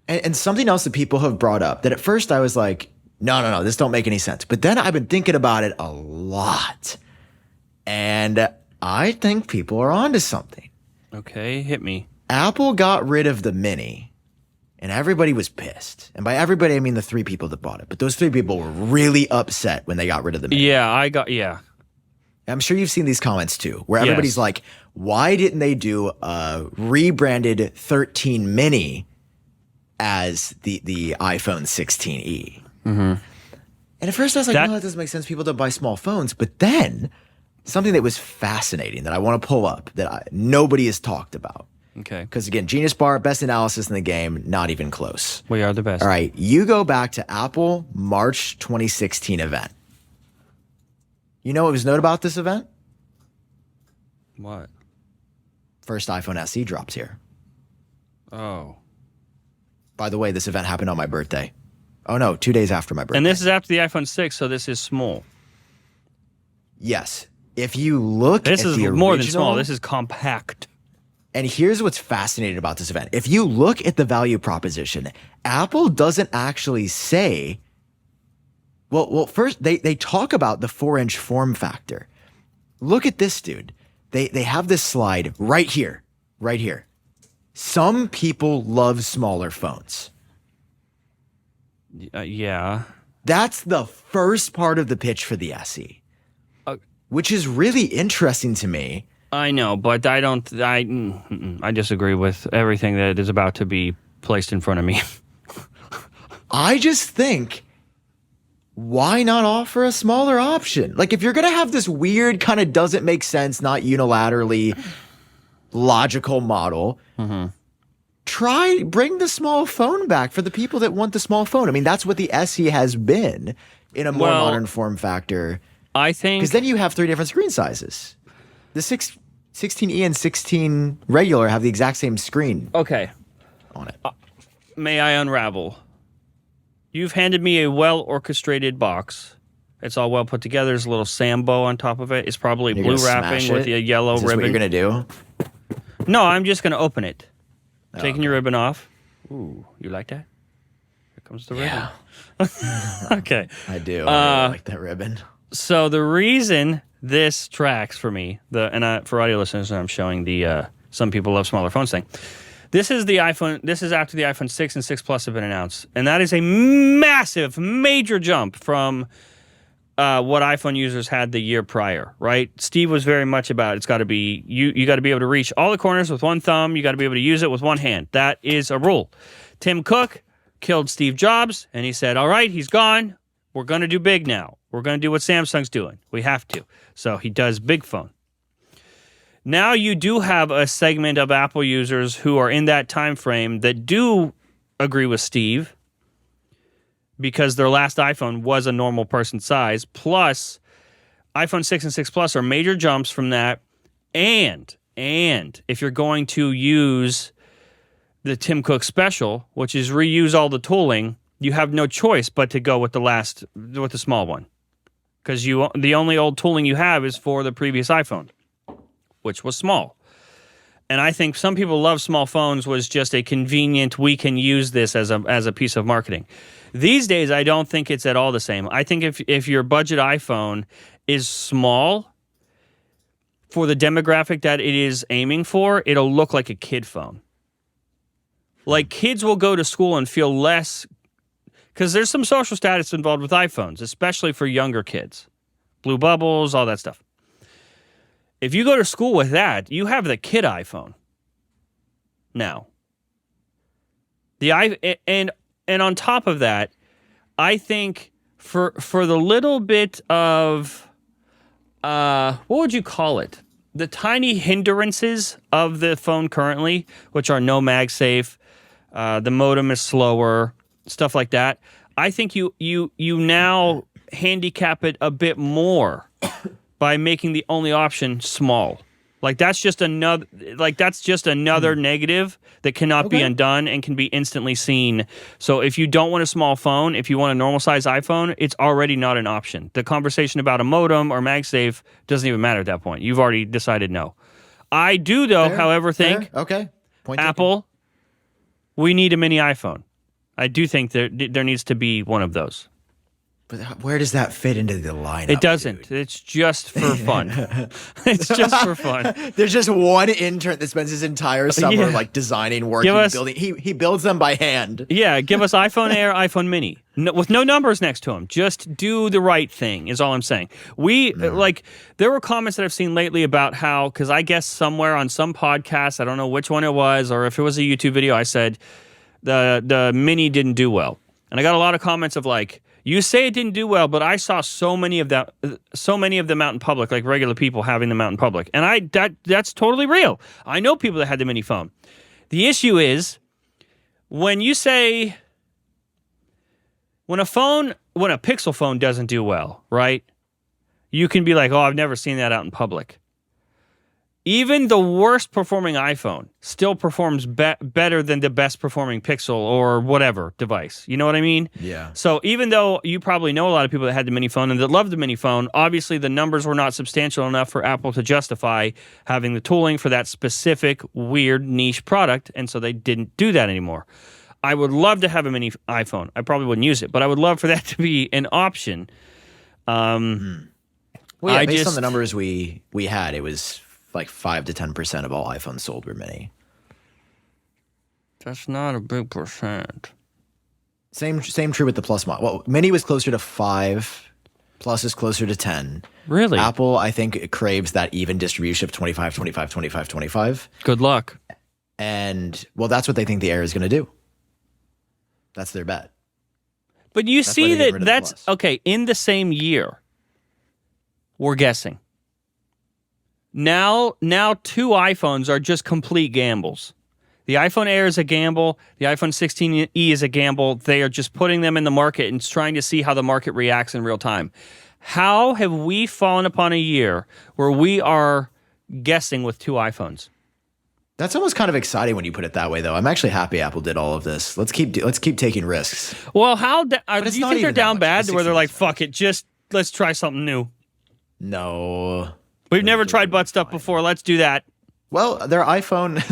[SPEAKER 2] And something else that people have brought up that at first I was like, no, this don't make any sense. But then I've been thinking about it a lot, and I think people are onto something.
[SPEAKER 1] Okay, hit me.
[SPEAKER 2] Apple got rid of the Mini. And everybody was pissed. And by everybody, I mean the 3 people that bought it. But those 3 people were really upset when they got rid of the Mini.
[SPEAKER 1] Yeah.
[SPEAKER 2] I'm sure you've seen these comments too, where everybody's like, why didn't they do a rebranded 13 Mini as the iPhone 16e? Mm-hmm. And at first I was like, no, that doesn't make sense. People don't buy small phones. But then something that was fascinating that I want to pull up that nobody has talked about.
[SPEAKER 1] Okay.
[SPEAKER 2] Because again, GENIUSBAR, best analysis in the game, not even close.
[SPEAKER 1] We are the best.
[SPEAKER 2] All right, you go back to Apple March 2016 event. You know what was noted about this event?
[SPEAKER 1] What?
[SPEAKER 2] First iPhone SE drops here.
[SPEAKER 1] Oh.
[SPEAKER 2] By the way, this event happened on my birthday. Oh no, 2 days after my birthday.
[SPEAKER 1] And this is after the iPhone 6, so this is small.
[SPEAKER 2] Yes. If you look
[SPEAKER 1] this
[SPEAKER 2] at
[SPEAKER 1] is
[SPEAKER 2] the original,
[SPEAKER 1] more than small. This is compact.
[SPEAKER 2] And here's what's fascinating about this event. If you look at the value proposition, Apple doesn't actually say, well, first they talk about the 4-inch form factor. Look at this, dude. They have this slide right here. Some people love smaller phones.
[SPEAKER 1] Yeah.
[SPEAKER 2] That's the first part of the pitch for the SE, which is really interesting to me.
[SPEAKER 1] I know, but I disagree with everything that is about to be placed in front of me.
[SPEAKER 2] I just think, why not offer a smaller option? Like, if you're going to have this weird kind of doesn't make sense, not unilaterally logical model, bring the small phone back for the people that want the small phone. I mean, that's what the SE has been in a more modern form factor.
[SPEAKER 1] I think.
[SPEAKER 2] Because then you have 3 different screen sizes. The 16E and 16 regular have the exact same screen.
[SPEAKER 1] Okay.
[SPEAKER 2] On it.
[SPEAKER 1] May I unravel? You've handed me a well-orchestrated box. It's all well put together. There's a little Sambo on top of it. It's probably blue wrapping with a yellow ribbon.
[SPEAKER 2] Is this what you're going to do?
[SPEAKER 1] No, I'm just going to open it. Taking your ribbon off. Ooh, you like that? Here comes the ribbon. Okay.
[SPEAKER 2] I do. I really like that ribbon.
[SPEAKER 1] So the reason this tracks for me, for audio listeners, I'm showing the some people love smaller phones thing. This is the iPhone. This is after the iPhone 6 and 6 Plus have been announced, and that is a massive, major jump from what iPhone users had the year prior. Right? Steve was very much about it's got to be you got to be able to reach all the corners with one thumb. You got to be able to use it with one hand. That is a rule. Tim Cook killed Steve Jobs, and he said, "All right, he's gone. We're going to do big now. We're going to do what Samsung's doing. We have to." So he does big phone. Now you do have a segment of Apple users who are in that time frame that do agree with Steve because their last iPhone was a normal person size. Plus, iPhone 6 and 6 Plus are major jumps from that. And if you're going to use the Tim Cook special, which is reuse all the tooling, you have no choice but to go with the small one. Because the only old tooling you have is for the previous iPhone, which was small. And I think some people love small phones was just a convenient, we can use this as a piece of marketing. These days, I don't think it's at all the same. I think if your budget iPhone is small for the demographic that it is aiming for, it'll look like a kid phone. Like, kids will go to school and feel less... Because there's some social status involved with iPhones, especially for younger kids. Blue bubbles, all that stuff. If you go to school with that, you have the kid iPhone. Now. And on top of that, I think for the little bit of what would you call it? The tiny hindrances of the phone currently, which are no MagSafe, the modem is slower, stuff like that. I think you now handicap it a bit more by making the only option small. Like that's just another negative that cannot be undone and can be instantly seen. So if you don't want a small phone, if you want a normal size iPhone, it's already not an option. The conversation about a modem or MagSafe doesn't even matter at that point. You've already decided no. I do though, however, think
[SPEAKER 2] Point
[SPEAKER 1] Apple, we need a mini iPhone. I do think there needs to be one of those.
[SPEAKER 2] But where does that fit into the lineup?
[SPEAKER 1] It doesn't. Dude? It's just for fun. It's just for fun.
[SPEAKER 2] There's just one intern that spends his entire summer like designing, working, building. He builds them by hand.
[SPEAKER 1] Yeah, give us iPhone Air, iPhone Mini, with no numbers next to them. Just do the right thing is all I'm saying. There were comments that I've seen lately about how, because I guess somewhere on some podcast, I don't know which one it was, or if it was a YouTube video, I said the Mini didn't do well. And I got a lot of comments of like, you say it didn't do well, but I saw so many of them out in public, like regular people having them out in public. And that's totally real. I know people that had the mini phone. The issue is when a Pixel phone doesn't do well, right? You can be like, oh, I've never seen that out in public. Even the worst performing iPhone still performs better than the best performing Pixel or whatever device. You know what I mean?
[SPEAKER 2] Yeah.
[SPEAKER 1] So even though you probably know a lot of people that had the mini phone and that loved the mini phone, obviously the numbers were not substantial enough for Apple to justify having the tooling for that specific weird niche product, and so they didn't do that anymore. I would love to have a mini iPhone. I probably wouldn't use it, but I would love for that to be an option.
[SPEAKER 2] Well, yeah, based on the numbers we had, it was like 5 to 10% of all iPhones sold were mini.
[SPEAKER 1] That's not a big percent.
[SPEAKER 2] Same true with the Plus model. Well, Mini was closer to 5. Plus is closer to 10.
[SPEAKER 1] Really?
[SPEAKER 2] Apple, I think, it craves that even distribution of 25, 25, 25, 25.
[SPEAKER 1] Good luck.
[SPEAKER 2] And, well, that's what they think the Air is going to do. That's their bet.
[SPEAKER 1] But you
[SPEAKER 2] That's why
[SPEAKER 1] see
[SPEAKER 2] they get
[SPEAKER 1] that
[SPEAKER 2] rid of the
[SPEAKER 1] that's
[SPEAKER 2] Plus.
[SPEAKER 1] okay. In the same year, we're guessing. Now 2 iPhones are just complete gambles. The iPhone Air is a gamble. The iPhone 16e is a gamble. They are just putting them in the market and trying to see how the market reacts in real time. How have we fallen upon a year where we are guessing with 2 iPhones?
[SPEAKER 2] That's almost kind of exciting when you put it that way, though. I'm actually happy Apple did all of this. Let's keep taking risks.
[SPEAKER 1] Well, do
[SPEAKER 2] it's
[SPEAKER 1] you
[SPEAKER 2] not
[SPEAKER 1] think they're
[SPEAKER 2] even that
[SPEAKER 1] down
[SPEAKER 2] much.
[SPEAKER 1] bad
[SPEAKER 2] The
[SPEAKER 1] where they're
[SPEAKER 2] 16
[SPEAKER 1] like,
[SPEAKER 2] is
[SPEAKER 1] fuck it, just let's try something new?
[SPEAKER 2] No.
[SPEAKER 1] We've never tried butt stuff before. Let's do that.
[SPEAKER 2] Well, their iPhones,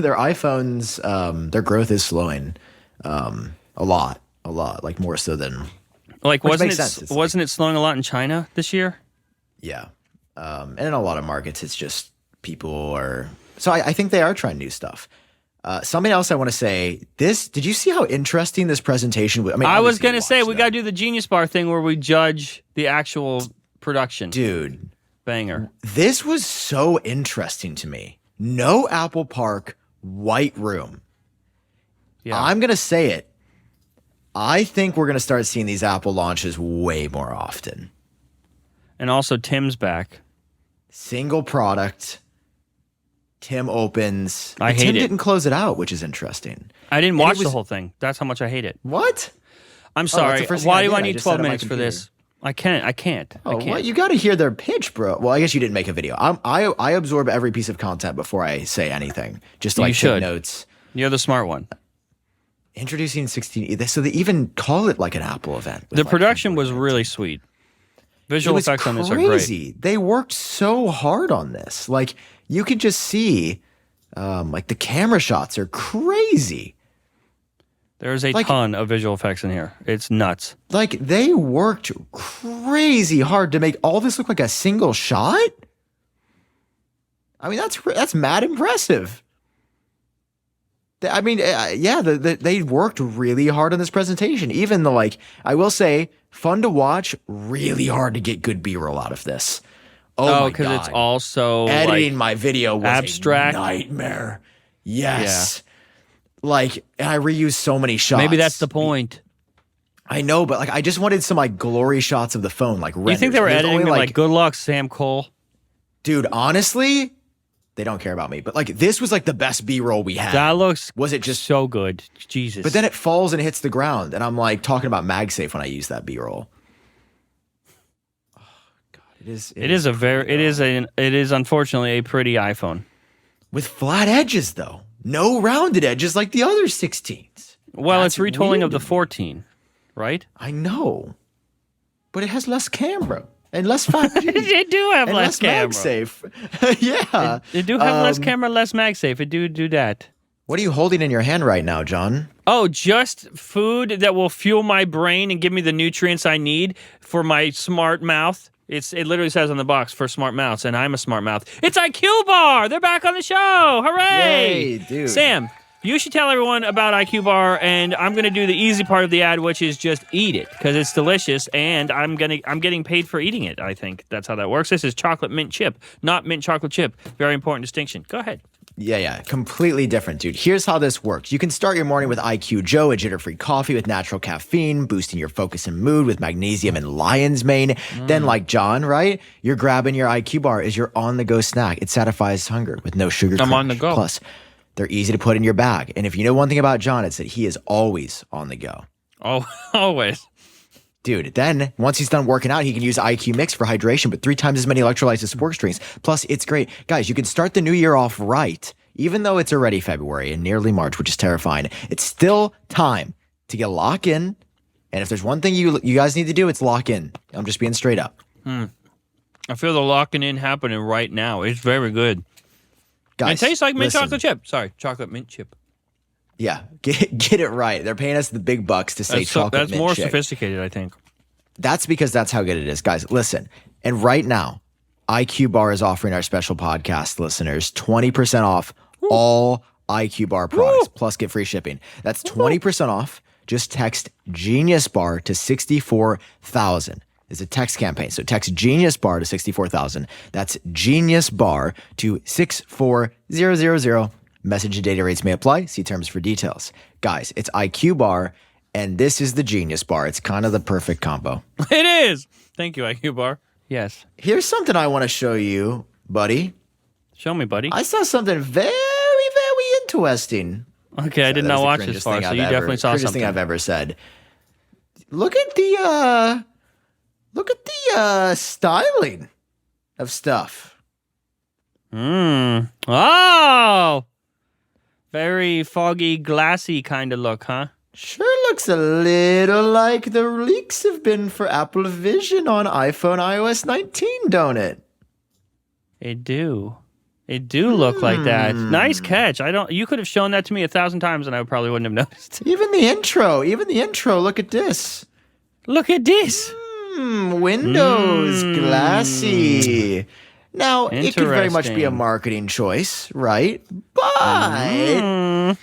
[SPEAKER 2] their growth is slowing a lot, like more so than.
[SPEAKER 1] Like,
[SPEAKER 2] Which
[SPEAKER 1] wasn't
[SPEAKER 2] makes sense. It's
[SPEAKER 1] it slowing a lot in China this year?
[SPEAKER 2] Yeah, and in a lot of markets, it's just people are. So I think they are trying new stuff. Something else I want to say. Did you see how interesting this presentation was? I mean,
[SPEAKER 1] I was
[SPEAKER 2] obviously
[SPEAKER 1] going to
[SPEAKER 2] you
[SPEAKER 1] say,
[SPEAKER 2] watched
[SPEAKER 1] we
[SPEAKER 2] that.
[SPEAKER 1] got to do the Genius Bar thing where we judge the actual production.
[SPEAKER 2] Dude,
[SPEAKER 1] Banger.
[SPEAKER 2] this was so interesting to me. No Apple Park, white room.
[SPEAKER 1] Yeah.
[SPEAKER 2] I'm going to say it. I think we're going to start seeing these Apple launches way more often.
[SPEAKER 1] And also, Tim's back.
[SPEAKER 2] Single product. Tim opens.
[SPEAKER 1] I
[SPEAKER 2] But
[SPEAKER 1] hate
[SPEAKER 2] Tim
[SPEAKER 1] it.
[SPEAKER 2] didn't close it out, which is interesting.
[SPEAKER 1] I didn't
[SPEAKER 2] And
[SPEAKER 1] watch
[SPEAKER 2] it was-
[SPEAKER 1] the whole thing. That's how much I hate it.
[SPEAKER 2] What?
[SPEAKER 1] I'm
[SPEAKER 2] that's
[SPEAKER 1] sorry.
[SPEAKER 2] the first thing
[SPEAKER 1] Why
[SPEAKER 2] I
[SPEAKER 1] do
[SPEAKER 2] did.
[SPEAKER 1] I
[SPEAKER 2] I
[SPEAKER 1] need
[SPEAKER 2] just
[SPEAKER 1] 12
[SPEAKER 2] said on my
[SPEAKER 1] minutes for this? I can't. I can't.
[SPEAKER 2] What? You got to hear their pitch, bro. Well, I guess you didn't make a video. I absorb every piece of content before I say anything. Just to,
[SPEAKER 1] You
[SPEAKER 2] like
[SPEAKER 1] should.
[SPEAKER 2] take notes.
[SPEAKER 1] You're the smart one.
[SPEAKER 2] Introducing 16, so they even call it like an Apple event. with,
[SPEAKER 1] The
[SPEAKER 2] like,
[SPEAKER 1] production
[SPEAKER 2] people
[SPEAKER 1] was
[SPEAKER 2] in it.
[SPEAKER 1] really sweet.
[SPEAKER 2] It
[SPEAKER 1] Visual
[SPEAKER 2] was
[SPEAKER 1] effects on this are great.
[SPEAKER 2] crazy. They worked so hard on this. Like you could just see, like the camera shots are crazy.
[SPEAKER 1] There's a
[SPEAKER 2] Like-
[SPEAKER 1] ton of visual effects in here. It's nuts.
[SPEAKER 2] Like they worked crazy hard to make all this look like a single shot. I mean, that's mad impressive. I mean, yeah, they worked really hard on this presentation. Even the I will say, fun to watch. Really hard to get good B-roll out of this. Oh, my
[SPEAKER 1] because
[SPEAKER 2] God.
[SPEAKER 1] it's also
[SPEAKER 2] Editing
[SPEAKER 1] like,
[SPEAKER 2] my video was
[SPEAKER 1] abstract.
[SPEAKER 2] a nightmare. Yes. And I reused so many shots.
[SPEAKER 1] maybe that's the point.
[SPEAKER 2] I know, but I just wanted some glory shots of the phone,
[SPEAKER 1] You think they were
[SPEAKER 2] renders. There's
[SPEAKER 1] editing
[SPEAKER 2] only,
[SPEAKER 1] it like, good luck, Sam Kohl?
[SPEAKER 2] dude, honestly, they don't care about me. But this was the best B-roll we had.
[SPEAKER 1] That looks
[SPEAKER 2] Was it just
[SPEAKER 1] so good. Jesus.
[SPEAKER 2] But then it falls and hits the ground, and I'm talking about MagSafe when I use that B-roll. Oh God, it is
[SPEAKER 1] unfortunately a pretty iPhone.
[SPEAKER 2] with flat edges though, no rounded edges like the other 16s.
[SPEAKER 1] Well,
[SPEAKER 2] That's
[SPEAKER 1] it's retooling
[SPEAKER 2] weird
[SPEAKER 1] of the
[SPEAKER 2] to me.
[SPEAKER 1] 14, right?
[SPEAKER 2] I know, but it has less camera and less 5G.
[SPEAKER 1] They do have
[SPEAKER 2] and
[SPEAKER 1] less camera.
[SPEAKER 2] MagSafe. Yeah,
[SPEAKER 1] They do have less camera, less MagSafe. It do that.
[SPEAKER 2] What are you holding in your hand right now, John?
[SPEAKER 1] Oh, just food that will fuel my brain and give me the nutrients I need for my smart mouth. It literally says on the box for smart mouths, and I'm a smart mouth. It's IQBAR. They're back on the show. Hooray!
[SPEAKER 2] Yay, dude.
[SPEAKER 1] Sam, you should tell everyone about IQBAR, and I'm going to do the easy part of the ad, which is just eat it because it's delicious, and I'm getting paid for eating it. I think that's how that works. This is chocolate mint chip, not mint chocolate chip. Very important distinction. Go ahead.
[SPEAKER 2] Yeah, completely different, dude. Here's how this works. You can start your morning with IQ Joe, a jitter-free coffee with natural caffeine, boosting your focus and mood with magnesium and lion's mane. Then, like John, right? You're grabbing your IQ bar as your on-the-go snack. It satisfies hunger with no sugar.
[SPEAKER 1] I'm on
[SPEAKER 2] crunch.
[SPEAKER 1] the go.
[SPEAKER 2] Plus, they're easy to put in your bag. And if you know one thing about John, it's that he is always on the go.
[SPEAKER 1] Oh, always.
[SPEAKER 2] Dude, then once he's done working out, he can use IQ Mix for hydration, but 3 times as many electrolytes as sports drinks. Plus, it's great. Guys, you can start the new year off right. Even though it's already February and nearly March, which is terrifying, it's still time to get lock in. And if there's one thing you guys need to do, it's lock in. I'm just being straight up.
[SPEAKER 1] I feel the locking in happening right now. It's very good.
[SPEAKER 2] Guys,
[SPEAKER 1] It tastes like mint
[SPEAKER 2] listen.
[SPEAKER 1] chocolate chip. Sorry, chocolate mint chip.
[SPEAKER 2] Yeah, get it right. They're paying us the big bucks to say chocolate
[SPEAKER 1] That's
[SPEAKER 2] mint
[SPEAKER 1] more
[SPEAKER 2] chip.
[SPEAKER 1] sophisticated, I think.
[SPEAKER 2] That's because that's how good it is. Guys, listen. And right now, IQ Bar is offering our special podcast listeners 20% off all IQ Bar products, plus get free shipping. That's 20% off. just text GENIUSBAR to 64,000. It's a text campaign. So text GENIUSBAR to 64,000. That's GENIUSBAR to 64000. Message and data rates may apply. See terms for details. Guys, it's IQBAR, and this is the GENIUSBAR. It's kind of the perfect combo.
[SPEAKER 1] It is. Thank you, IQBAR. Yes.
[SPEAKER 2] Here's something I want to show you, buddy.
[SPEAKER 1] Show me, buddy.
[SPEAKER 2] I saw something very, very interesting.
[SPEAKER 1] Okay, I did not watch this far, so you definitely saw
[SPEAKER 2] something.
[SPEAKER 1] something
[SPEAKER 2] I've ever said. Look at the styling of stuff.
[SPEAKER 1] Oh, very foggy, glassy kind of look, huh?
[SPEAKER 2] Sure looks a little like the leaks have been for Apple Vision on iPhone iOS 19, don't it?
[SPEAKER 1] It do. It do look like that. Nice catch. You could have shown that to me 1,000 times and I probably wouldn't have noticed.
[SPEAKER 2] Even the intro, look at this.
[SPEAKER 1] Look at this.
[SPEAKER 2] Windows, glassy. Now, it could very much be a marketing choice, right? But I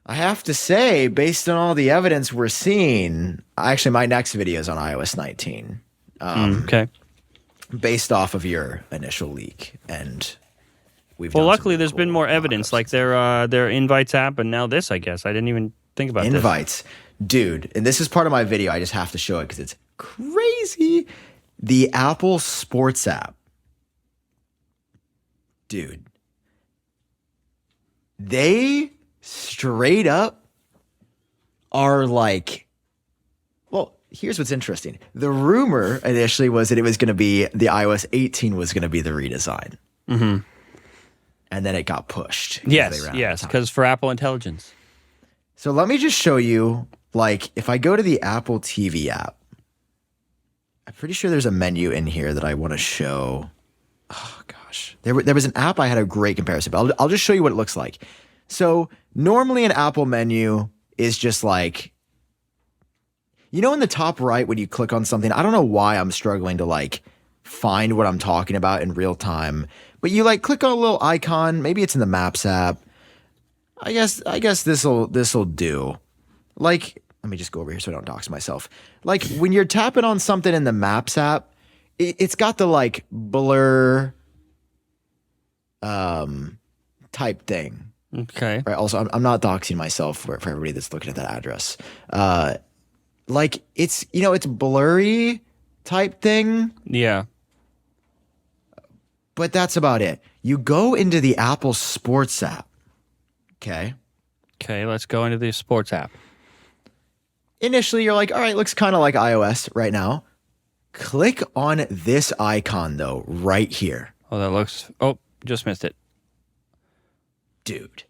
[SPEAKER 2] have to say, based on all the evidence we're seeing, actually, my next video is on iOS 19.
[SPEAKER 1] Okay.
[SPEAKER 2] Based off of your initial leak, and
[SPEAKER 1] luckily there's been more evidence, like their invites app, and now this. I guess I didn't even think about
[SPEAKER 2] invites, dude. And this is part of my video. I just have to show it because it's crazy. The Apple Sports app, dude. They straight up are like. Here's what's interesting. The rumor initially was that it was going to be the iOS 18 was going to be the redesign. And then it got pushed.
[SPEAKER 1] Yes, because for Apple Intelligence.
[SPEAKER 2] So let me just show you, like, if I go to the Apple TV app, I'm pretty sure there's a menu in here that I want to show. Oh, gosh. There was an app I had a great comparison, but I'll just show you what it looks like. So normally an Apple menu is just like, you know, in the top right, when you click on something, I don't know why I'm struggling to like find what I'm talking about in real time, but you like click on a little icon. Maybe it's in the Maps app. I guess this'll do. Like, let me just go over here so I don't dox myself. Like when you're tapping on something in the Maps app, it's got the like blur type thing.
[SPEAKER 1] Okay.
[SPEAKER 2] Right. Also, I'm not doxing myself for everybody that's looking at that address. Like it's blurry type thing.
[SPEAKER 1] Yeah.
[SPEAKER 2] But that's about it. You go into the Apple Sports app. Okay,
[SPEAKER 1] let's go into the Sports app.
[SPEAKER 2] Initially, you're like, all right, looks kind of like iOS right now. Click on this icon, though, right here.
[SPEAKER 1] Just missed it.
[SPEAKER 2] Dude.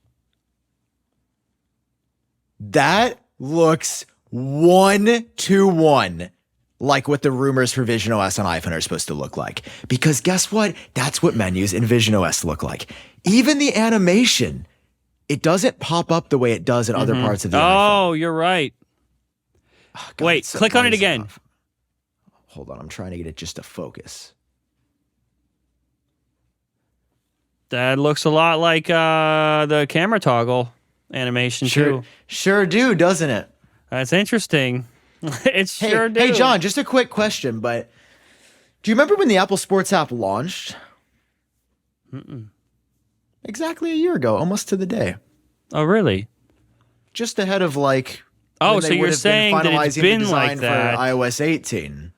[SPEAKER 2] That looks 1-to-1 like what the rumors for Vision OS on iPhone are supposed to look like. Because guess what? That's what menus in Vision OS look like. Even the animation, it doesn't pop up the way it does in other parts of the iPhone.
[SPEAKER 1] Oh, you're right.
[SPEAKER 2] Oh, God,
[SPEAKER 1] wait, click on it again.
[SPEAKER 2] Hold on, I'm trying to get it just to focus.
[SPEAKER 1] That looks a lot like the camera toggle animation too.
[SPEAKER 2] Sure do, doesn't it?
[SPEAKER 1] That's interesting. Sure do.
[SPEAKER 2] Hey, John, just a quick question, but do you remember when the Apple Sports app launched? Exactly a year ago, almost to the day.
[SPEAKER 1] Oh, really?
[SPEAKER 2] Just ahead of like.
[SPEAKER 1] Oh, so you're saying that it's been like that
[SPEAKER 2] for iOS 18.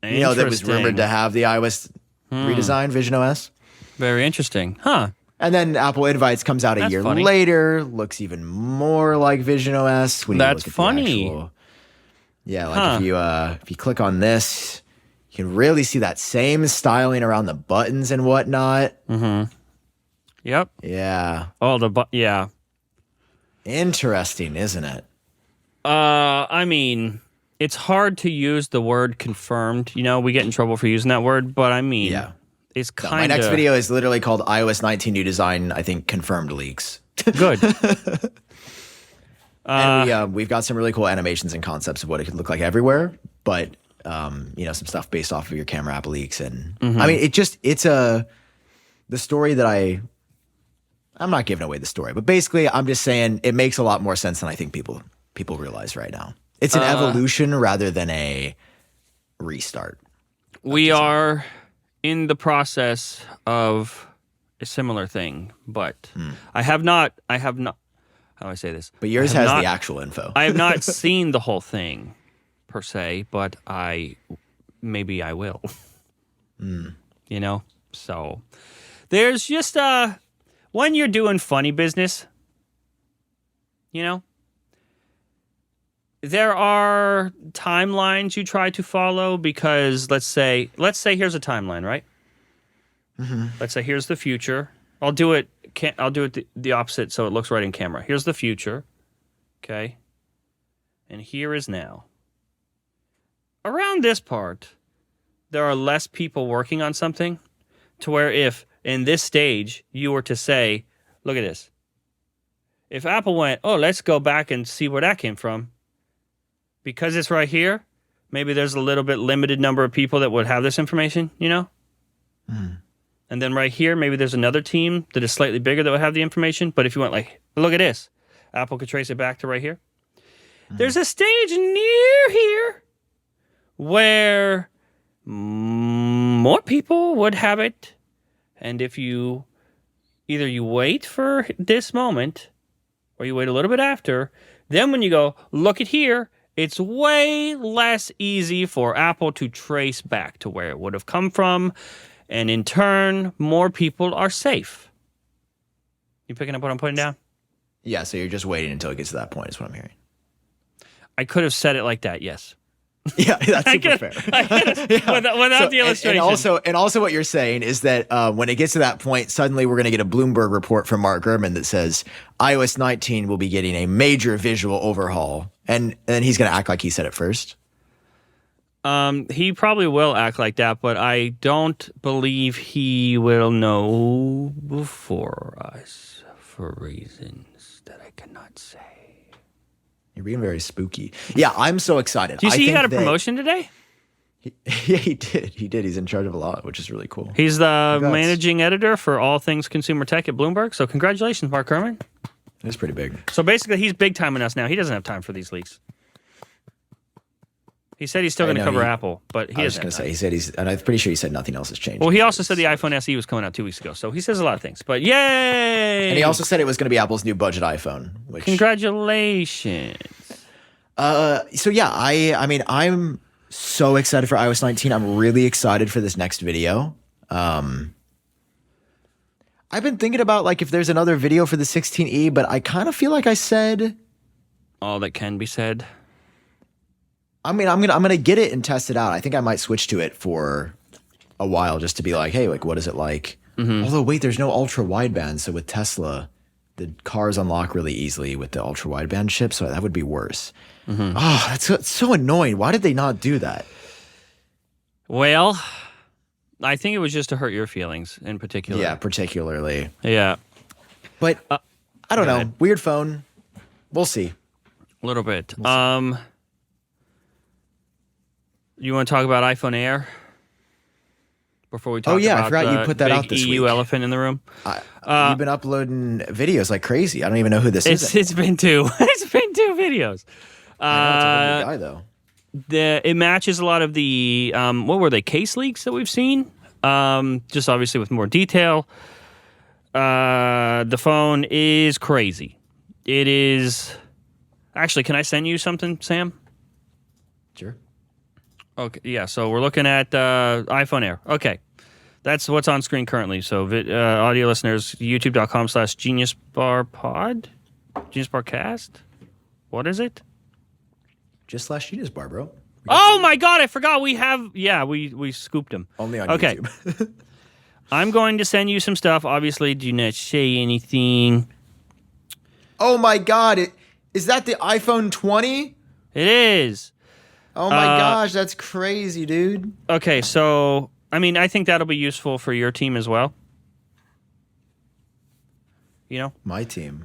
[SPEAKER 2] You know, that was rumored to have the iOS redesign, Vision OS.
[SPEAKER 1] Very interesting, huh?
[SPEAKER 2] And then Apple Invites comes out a year later, looks even more like Vision OS. When
[SPEAKER 1] That's
[SPEAKER 2] you look at
[SPEAKER 1] funny.
[SPEAKER 2] Like if you click on this, you can really see that same styling around the buttons and whatnot.
[SPEAKER 1] Yep.
[SPEAKER 2] Yeah.
[SPEAKER 1] Oh, yeah.
[SPEAKER 2] Interesting, isn't it?
[SPEAKER 1] I mean, it's hard to use the word confirmed. You know, we get in trouble for using that word, but I mean, it's kind of...
[SPEAKER 2] My next video is literally called iOS 19 New Design, I think, Confirmed Leaks.
[SPEAKER 1] Good.
[SPEAKER 2] And we've got some really cool animations and concepts of what it could look like everywhere, but, some stuff based off of your camera app leaks. And I mean, the story that I'm not giving away the story, but basically I'm just saying it makes a lot more sense than I think people people realize right now. It's an evolution rather than a restart.
[SPEAKER 1] We are in the process of a similar thing, but I have not, how do I say this?
[SPEAKER 2] But yours has the actual info.
[SPEAKER 1] I have not seen the whole thing per se, but maybe I will. You know? So there's just, when you're doing funny business, you know, there are timelines you try to follow because let's say here's a timeline, right? Let's say here's the future. I'll do it the opposite so it looks right in camera. Here's the future. Okay? And here is now. Around this part, there are less people working on something to where if in this stage you were to say, look at this. If Apple went, oh, let's go back and see where that came from. Because it's right here, maybe there's a little bit limited number of people that would have this information, you know? And then right here, maybe there's another team that is slightly bigger that would have the information. But if you went like, look at this. Apple could trace it back to right here. There's a stage near here where more people would have it. And if you wait for this moment or you wait a little bit after, then when you go, look at here, it's way less easy for Apple to trace back to where it would have come from. And in turn, more people are safe. You picking up what I'm putting down?
[SPEAKER 2] Yeah, so you're just waiting until it gets to that point is what I'm hearing.
[SPEAKER 1] I could have said it like that, yes.
[SPEAKER 2] Yeah, that's super fair.
[SPEAKER 1] Without the illustration.
[SPEAKER 2] And also what you're saying is that when it gets to that point, suddenly we're going to get a Bloomberg report from Mark Gurman that says iOS 19 will be getting a major visual overhaul. And then he's going to act like he said it first.
[SPEAKER 1] He probably will act like that, but I don't believe he will know before us for reasons that I cannot say.
[SPEAKER 2] You're being very spooky. Yeah, I'm so excited.
[SPEAKER 1] Do you see he got a promotion today?
[SPEAKER 2] Yeah, he did. He's in charge of a lot, which is really cool.
[SPEAKER 1] He's the managing editor for all things consumer tech at Bloomberg. So congratulations, Mark Gurman.
[SPEAKER 2] It's pretty big.
[SPEAKER 1] So basically, he's big timing us now. He doesn't have time for these leaks. He said he's still going to cover Apple, but he
[SPEAKER 2] was going to say, he said and I'm pretty sure he said nothing else has changed.
[SPEAKER 1] Well, he also said the iPhone SE was coming out 2 weeks ago, so he says a lot of things, but yay!
[SPEAKER 2] And he also said it was going to be Apple's new budget iPhone, which...
[SPEAKER 1] Congratulations.
[SPEAKER 2] So yeah, I mean, I'm so excited for iOS 19. I'm really excited for this next video. I've been thinking about like if there's another video for the 16E, but I kind of feel like I said...
[SPEAKER 1] all that can be said.
[SPEAKER 2] I mean, I'm gonna get it and test it out. I think I might switch to it for a while just to be like, hey, like what is it like? Although wait, there's no ultra wideband, so with Tesla, the cars unlock really easily with the ultra wideband chip, so that would be worse. Oh, that's so annoying. Why did they not do that?
[SPEAKER 1] Well, I think it was just to hurt your feelings in particular.
[SPEAKER 2] Yeah, particularly.
[SPEAKER 1] Yeah,
[SPEAKER 2] but I don't know. Weird phone. We'll see.
[SPEAKER 1] A little bit. You want to talk about iPhone Air before we talk about
[SPEAKER 2] I forgot you put that out this
[SPEAKER 1] EU
[SPEAKER 2] week.
[SPEAKER 1] elephant in the room?
[SPEAKER 2] You've been uploading videos like crazy. I don't even know who this is.
[SPEAKER 1] It's been two. It's been two videos.
[SPEAKER 2] I know it's a good guy, though.
[SPEAKER 1] It matches a lot of the, what were they, case leaks that we've seen? Just obviously with more detail. The phone is crazy. It is... Actually, can I send you something, Sam?
[SPEAKER 2] Sure.
[SPEAKER 1] Okay, yeah, so we're looking at iPhone Air. Okay, that's what's on screen currently. So audio listeners, youtube.com/GeniusBarPod? GeniusBarCast? What is it?
[SPEAKER 2] Just /GeniusBar, bro.
[SPEAKER 1] Oh my God, I forgot we scooped them.
[SPEAKER 2] Only on
[SPEAKER 1] okay.
[SPEAKER 2] YouTube.
[SPEAKER 1] I'm going to send you some stuff. Obviously, do not say anything.
[SPEAKER 2] Oh my God, is that the iPhone 20?
[SPEAKER 1] It is.
[SPEAKER 2] Oh my gosh, that's crazy, dude.
[SPEAKER 1] Okay, so, I mean, I think that'll be useful for your team as well. You know?
[SPEAKER 2] My team.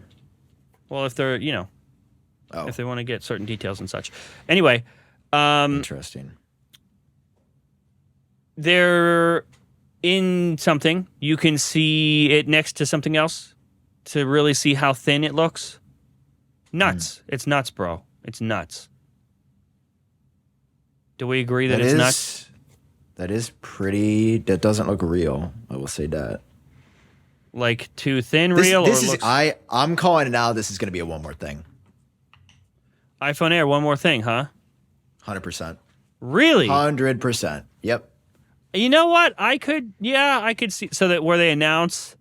[SPEAKER 1] Well, if they're, you know, if they want to get certain details and such. Anyway.
[SPEAKER 2] Interesting.
[SPEAKER 1] They're in something. You can see it next to something else to really see how thin it looks. Nuts. It's nuts, bro. It's nuts. Do we agree that it's nuts?
[SPEAKER 2] That is pretty. That doesn't look real. I will say that.
[SPEAKER 1] Like too thin, real.
[SPEAKER 2] I'm calling it now. This is going to be a one more thing.
[SPEAKER 1] iPhone Air, one more thing, huh?
[SPEAKER 2] 100%.
[SPEAKER 1] Really?
[SPEAKER 2] 100%. Yep.
[SPEAKER 1] You know what? I could see. So that where they announce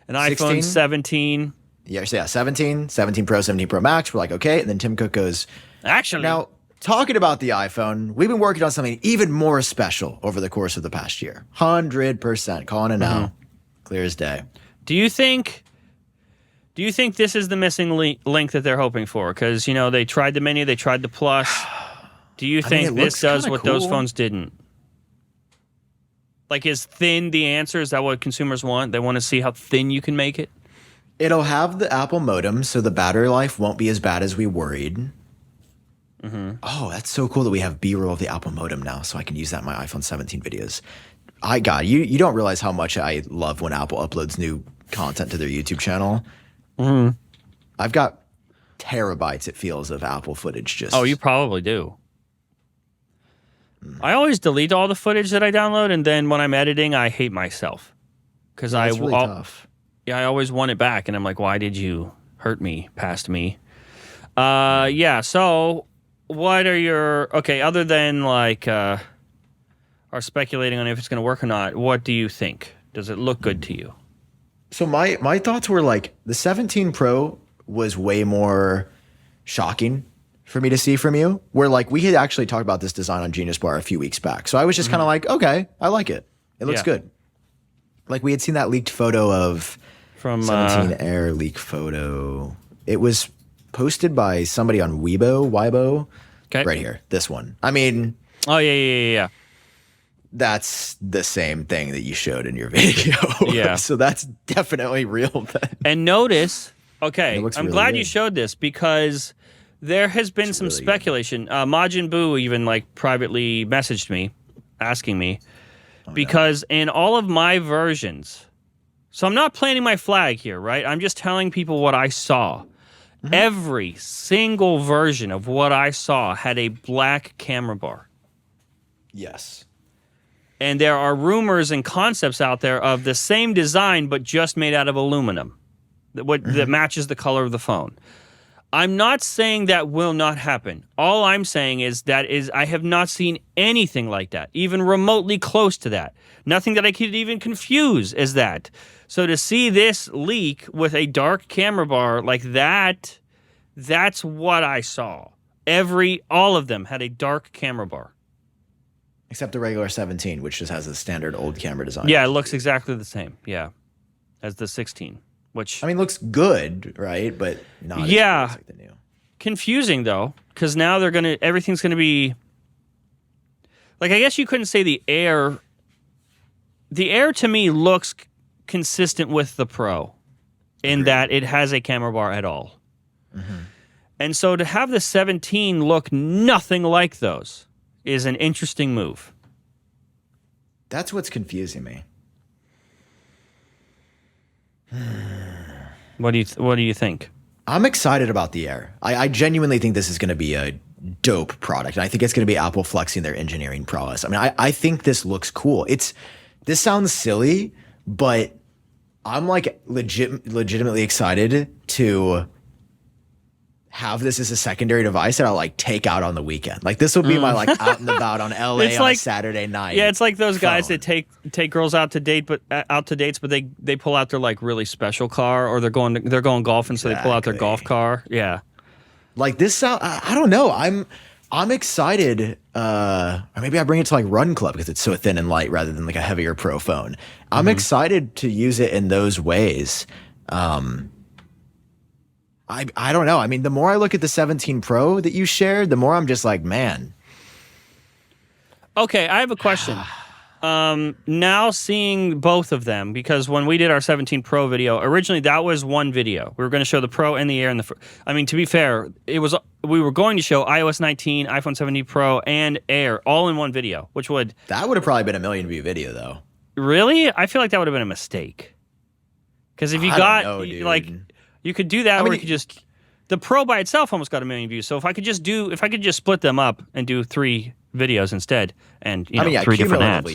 [SPEAKER 1] an
[SPEAKER 2] 16?
[SPEAKER 1] iPhone 17.
[SPEAKER 2] Yeah, so 17 Pro, 17 Pro Max. We're like, okay. And then Tim Cook goes,
[SPEAKER 1] actually.
[SPEAKER 2] Now, talking about the iPhone, we've been working on something even more special over the course of the past year. 100%. Calling it now. Clear as day.
[SPEAKER 1] Do you think this is the missing link that they're hoping for? Because, you know, they tried the Mini, they tried the Plus. Do you think this does what those phones didn't? Like, is thin the answer? Is that what consumers want? They want to see how thin you can make it?
[SPEAKER 2] It'll have the Apple modem, so the battery life won't be as bad as we worried. Oh, that's so cool that we have B-roll of the Apple modem now, so I can use that in my iPhone 17 videos. You don't realize how much I love when Apple uploads new content to their YouTube channel. I've got terabytes, it feels, of Apple footage.
[SPEAKER 1] Oh, you probably do. I always delete all the footage that I download, and then when I'm editing, I hate myself because
[SPEAKER 2] It's really tough.
[SPEAKER 1] Yeah, I always want it back, and I'm like, why did you hurt me past me? Yeah. So, what are your other than like are speculating on if it's going to work or not? What do you think? Does it look good to you?
[SPEAKER 2] So my thoughts were like the 17 Pro was way more shocking for me to see from you. Where like we had actually talked about this design on GENIUSBAR a few weeks back. So I was just kind of like, okay, I like it. It looks good. Like we had seen that leaked photo of
[SPEAKER 1] from
[SPEAKER 2] 17 Air leak photo. It was posted by somebody on Weibo.
[SPEAKER 1] Okay.
[SPEAKER 2] Right here. This one. I mean,
[SPEAKER 1] oh yeah.
[SPEAKER 2] That's the same thing that you showed in your video.
[SPEAKER 1] Yeah.
[SPEAKER 2] So that's definitely real then.
[SPEAKER 1] And notice, I'm
[SPEAKER 2] really
[SPEAKER 1] glad
[SPEAKER 2] good.
[SPEAKER 1] you showed this because there has been some
[SPEAKER 2] really
[SPEAKER 1] speculation. Majin Buu even like privately messaged me, asking me, because in all of my versions, so I'm not planting my flag here, right? I'm just telling people what I saw. Every single version of what I saw had a black camera bar.
[SPEAKER 2] Yes.
[SPEAKER 1] And there are rumors and concepts out there of the same design, but just made out of aluminum that matches the color of the phone. I'm not saying that will not happen. All I'm saying is I have not seen anything like that, even remotely close to that. Nothing that I could even confuse as that. So to see this leak with a dark camera bar like that, that's what I saw. All of them had a dark camera bar.
[SPEAKER 2] Except the regular 17, which just has a standard old camera design.
[SPEAKER 1] Yeah, it looks exactly the same. Yeah, as the 16, which
[SPEAKER 2] I mean, looks good, right? But not as good as like the new.
[SPEAKER 1] Confusing though, because now everything's gonna be like, I guess you couldn't say the Air. The Air to me looks consistent with the Pro, in that it has a camera bar at all. And so to have the 17 look nothing like those is an interesting move.
[SPEAKER 2] That's what's confusing me.
[SPEAKER 1] What do you think?
[SPEAKER 2] I'm excited about the Air. I genuinely think this is going to be a dope product. And I think it's going to be Apple flexing their engineering prowess. I mean, I think this looks cool. This sounds silly, but I'm like legitimately excited to have this as a secondary device that I'll like take out on the weekend. Like this will be my like out and about on LA on a Saturday night.
[SPEAKER 1] Yeah, it's like those guys that take girls out to dates, but they pull out their like really special car, or they're going golfing, so they pull out their golf car. Yeah,
[SPEAKER 2] like this sound. I don't know. I'm excited. Or maybe I bring it to like Run Club because it's so thin and light rather than like a heavier Pro phone. I'm excited to use it in those ways. I don't know. I mean, the more I look at the 17 Pro that you shared, the more I'm just like, man.
[SPEAKER 1] Okay, I have a question. Now seeing both of them, because when we did our 17 Pro video, originally that was one video. We were going to show the Pro and the Air and I mean, to be fair, we were going to show iOS 19, iPhone 17 Pro, and Air all in one video, that
[SPEAKER 2] would have probably been a 1 million view video though.
[SPEAKER 1] Really? I feel like that would have been a mistake. Because if you you could do that, or you could just the Pro by itself almost got 1 million views. So if I could just split them up and do 3 videos instead, and 3 different ads.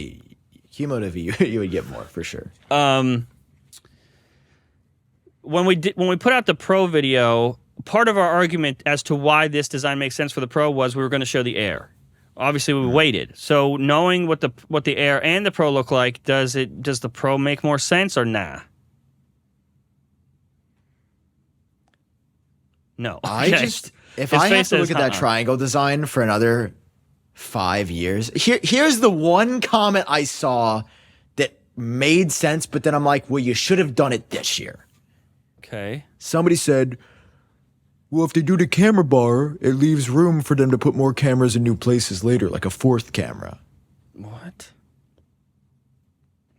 [SPEAKER 2] Cumulatively, you would get more for sure.
[SPEAKER 1] When we put out the Pro video, part of our argument as to why this design makes sense for the Pro was we were going to show the Air. Obviously, we waited. So knowing what the Air and the Pro look like, does the Pro make more sense or nah? No.
[SPEAKER 2] If I have to look at that triangle design for another 5 years, here's the one comment I saw that made sense, but then I'm like, well, you should have done it this year.
[SPEAKER 1] Okay.
[SPEAKER 2] Somebody said, well, if they do the camera bar, it leaves room for them to put more cameras in new places later, like a 4th camera.
[SPEAKER 1] What?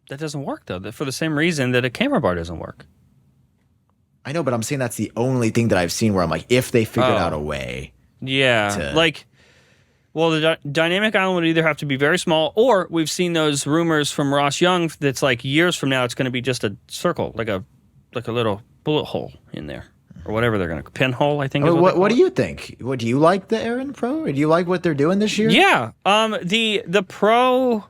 [SPEAKER 1] That doesn't work, though, for the same reason that a camera bar doesn't work.
[SPEAKER 2] I know, but I'm saying that's the only thing that I've seen where I'm like, if they figured out a way.
[SPEAKER 1] Yeah. Well, the dynamic island would either have to be very small, or we've seen those rumors from Ross Young that's like years from now it's going to be just a circle, like a little bullet hole in there, or whatever they're going to pinhole. I think.
[SPEAKER 2] What do you think? Do you like the Air and Pro? Or do you like what they're doing this year?
[SPEAKER 1] Yeah. The Pro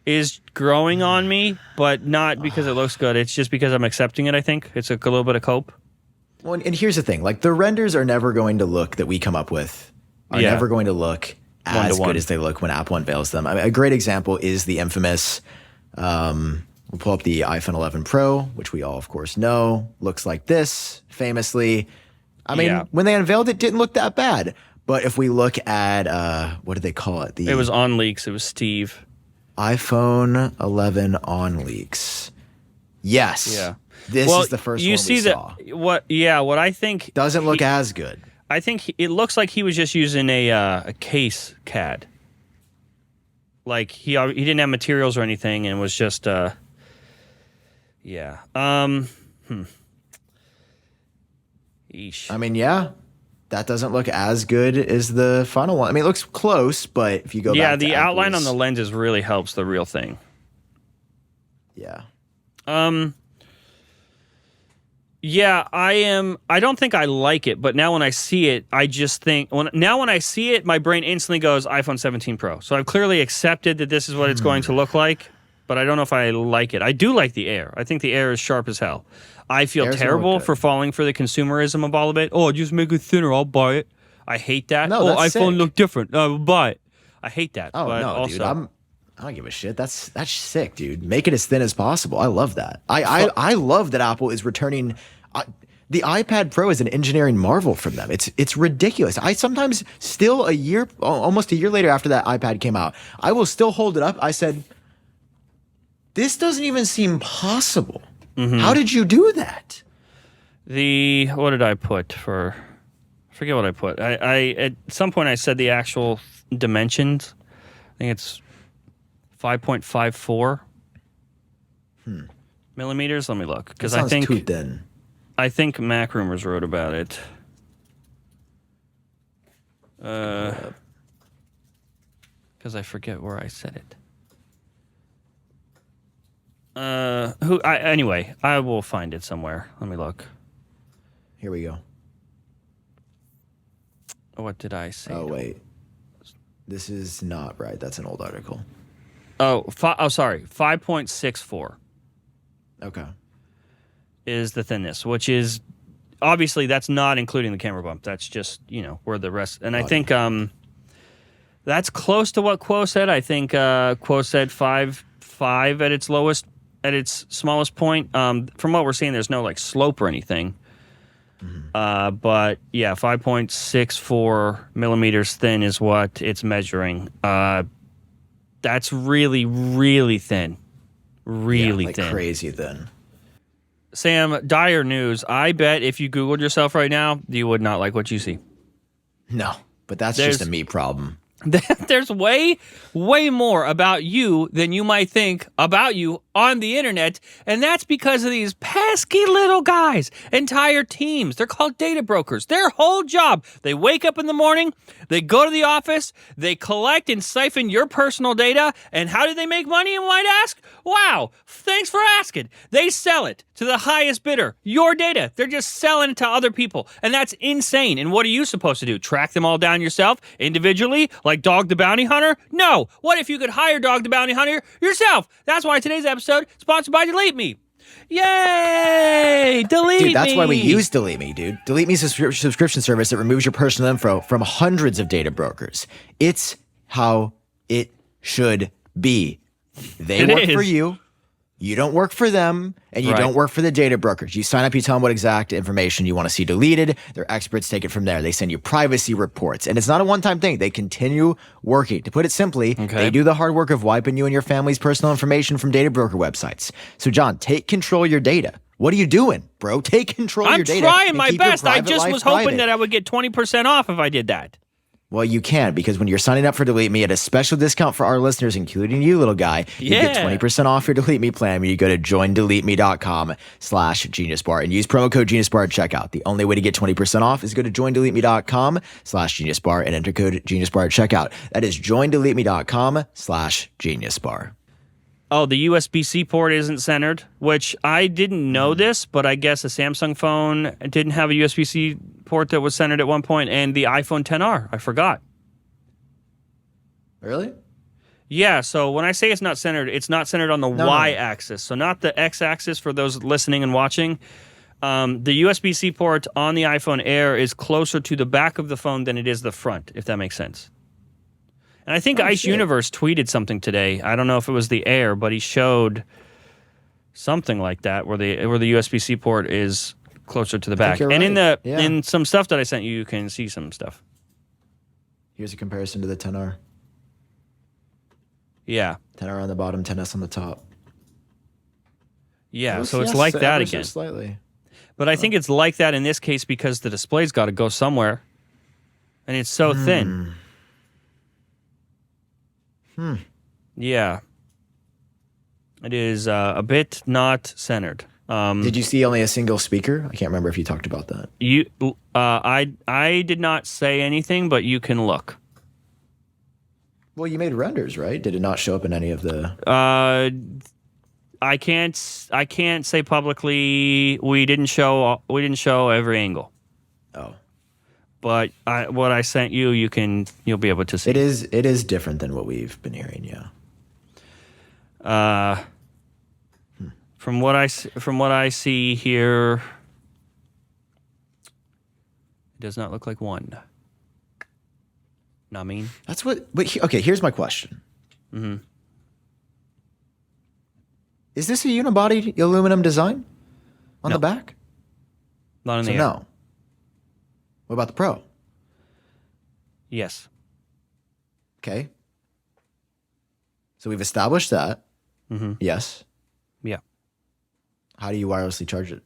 [SPEAKER 1] is growing on me, but not because it looks good. It's just because I'm accepting it. I think it's a little bit of cope.
[SPEAKER 2] Well, and here's the thing: like the renders are never going to look that we come up with are never going to look as good as they look when Apple unveils them. I mean, a great example is the infamous. We'll pull up the iPhone 11 Pro, which we all, of course, know looks like this. Famously, I mean, when they unveiled it, didn't look that bad. But if we look at what did they call it?
[SPEAKER 1] It was on leaks. It was Steve.
[SPEAKER 2] iPhone 11 on leaks. Yes. Yeah. This is the first one we saw.
[SPEAKER 1] What I think
[SPEAKER 2] doesn't look as good.
[SPEAKER 1] I think it looks like he was just using a case CAD. Like he didn't have materials or anything, and was just yeah. Eesh.
[SPEAKER 2] I mean, that doesn't look as good as the final one. I mean, it looks close, but if you go back to
[SPEAKER 1] the outline on the lenses really helps the real thing.
[SPEAKER 2] Yeah.
[SPEAKER 1] Yeah, I don't think I like it, but now when I see it, I just think when I see it, my brain instantly goes iPhone 17 Pro. So I've clearly accepted that this is what it's going to look like, but I don't know if I like it. I do like the Air. I think the Air is sharp as hell. I feel terrible for falling for the consumerism of all of it. Oh, just make it thinner, I'll buy it. I hate that.
[SPEAKER 2] No, that's
[SPEAKER 1] iPhone
[SPEAKER 2] sick.
[SPEAKER 1] Look different. I'll buy it. I hate that.
[SPEAKER 2] Oh,
[SPEAKER 1] but
[SPEAKER 2] no,
[SPEAKER 1] also,
[SPEAKER 2] dude. I don't give a shit. That's sick, dude. Make it as thin as possible. I love that. I love that Apple is returning. The iPad Pro is an engineering marvel from them. It's ridiculous. I sometimes still almost a year later after that iPad came out, I will still hold it up. I said, this doesn't even seem possible. Mm-hmm. How did you do that?
[SPEAKER 1] What did I put for? I forget what I put. I at some point I said the actual dimensions. I think it's 5.54 millimeters. Let me look because I think
[SPEAKER 2] too thin.
[SPEAKER 1] I think Mac Rumors wrote about it. Because I forget where I said it. Anyway, I will find it somewhere. Let me look.
[SPEAKER 2] Here we go.
[SPEAKER 1] What did I say?
[SPEAKER 2] Oh, wait. This is not right. That's an old article.
[SPEAKER 1] Sorry. 5.64.
[SPEAKER 2] Okay.
[SPEAKER 1] Is the thinness, which is obviously that's not including the camera bump. That's just, where the rest. And I think that's close to what Quo said. I think Quo said 5.5 at its lowest, at its smallest point. From what we're seeing, there's no slope or anything. Mm-hmm. But yeah, 5.64 millimeters thin is what it's measuring. That's really, really thin. Really thin.
[SPEAKER 2] Crazy thin.
[SPEAKER 1] Sam, dire news. I bet if you Googled yourself right now, you would not like what you see.
[SPEAKER 2] No, but that's just a me problem.
[SPEAKER 1] There's way, way more about you than you might think about you on the internet, and that's because of these pesky little guys, entire teams. They're called data brokers. Their whole job, they wake up in the morning They go to the office, they collect and siphon your personal data, and how do they make money, you might ask? Wow, thanks for asking. They sell it to the highest bidder, your data. They're just selling it to other people, and that's insane. And what are you supposed to do? Track them all down yourself, individually, like Dog the Bounty Hunter? No. What if you could hire Dog the Bounty Hunter yourself? That's why today's episode is sponsored by DeleteMe. Yay! DeleteMe!
[SPEAKER 2] Dude, that's why we use DeleteMe, dude. DeleteMe is a subscription service that removes your personal info from hundreds of data brokers. It's how it should be. They work for you. You don't work for them, and you don't work for the data brokers. You sign up, you tell them what exact information you want to see deleted. Their experts take it from there. They send you privacy reports, and it's not a one-time thing. They continue working. To put it simply, they do the hard work of wiping you and your family's personal information from data broker websites. So, John, take control of your data. What are you doing, bro? Take control of your data.
[SPEAKER 1] I'm trying my best. I just was hoping that I would get 20% off if I did that.
[SPEAKER 2] Well, you can, because when you're signing up for DeleteMe at a special discount for our listeners, including you, little guy, you get 20% off your DeleteMe plan when you go to joindeleteme.com/GeniusBar and use promo code GeniusBar at checkout. The only way to get 20% off is go to joindeleteme.com/GeniusBar and enter code GeniusBar at checkout. That is joindeleteme.com/GeniusBar.
[SPEAKER 1] Oh, the USB-C port isn't centered, which I didn't know this, but I guess a Samsung phone didn't have a USB-C port that was centered at one point, and the iPhone XR, I forgot.
[SPEAKER 2] Really?
[SPEAKER 1] Yeah, so when I say it's not centered on the Y-axis, so not the X-axis for those listening and watching. The USB-C port on the iPhone Air is closer to the back of the phone than it is the front, if that makes sense. And I think Ice Universe tweeted something today. I don't know if it was the Air, but he showed something like that where the USB-C port is closer to the back. And
[SPEAKER 2] right.
[SPEAKER 1] in some stuff that I sent you, you can see some stuff.
[SPEAKER 2] Here's a comparison to the 10R.
[SPEAKER 1] Yeah.
[SPEAKER 2] 10R on the bottom, 10S on the top.
[SPEAKER 1] Yeah, so it's like that again.
[SPEAKER 2] Slightly.
[SPEAKER 1] But I think it's like that in this case because the display's got to go somewhere. And it's so thin. Yeah. It is a bit not centered.
[SPEAKER 2] Did you see only a single speaker? I can't remember if you talked about that.
[SPEAKER 1] I did not say anything, but you can look.
[SPEAKER 2] Well, you made renders, right? Did it not show up in any of the?
[SPEAKER 1] I can't say publicly. We didn't show every angle.
[SPEAKER 2] Oh.
[SPEAKER 1] But what I sent you, you'll be able to see.
[SPEAKER 2] It is different than what we've been hearing, yeah.
[SPEAKER 1] From what I see here, it does not look like one. Not mean.
[SPEAKER 2] That's what. But okay, here's my question. Is this a unibody aluminum design on the back?
[SPEAKER 1] Not on the Air.
[SPEAKER 2] No. What about the Pro?
[SPEAKER 1] Yes.
[SPEAKER 2] Okay. So we've established that. Yes.
[SPEAKER 1] Yeah.
[SPEAKER 2] How do you wirelessly charge it?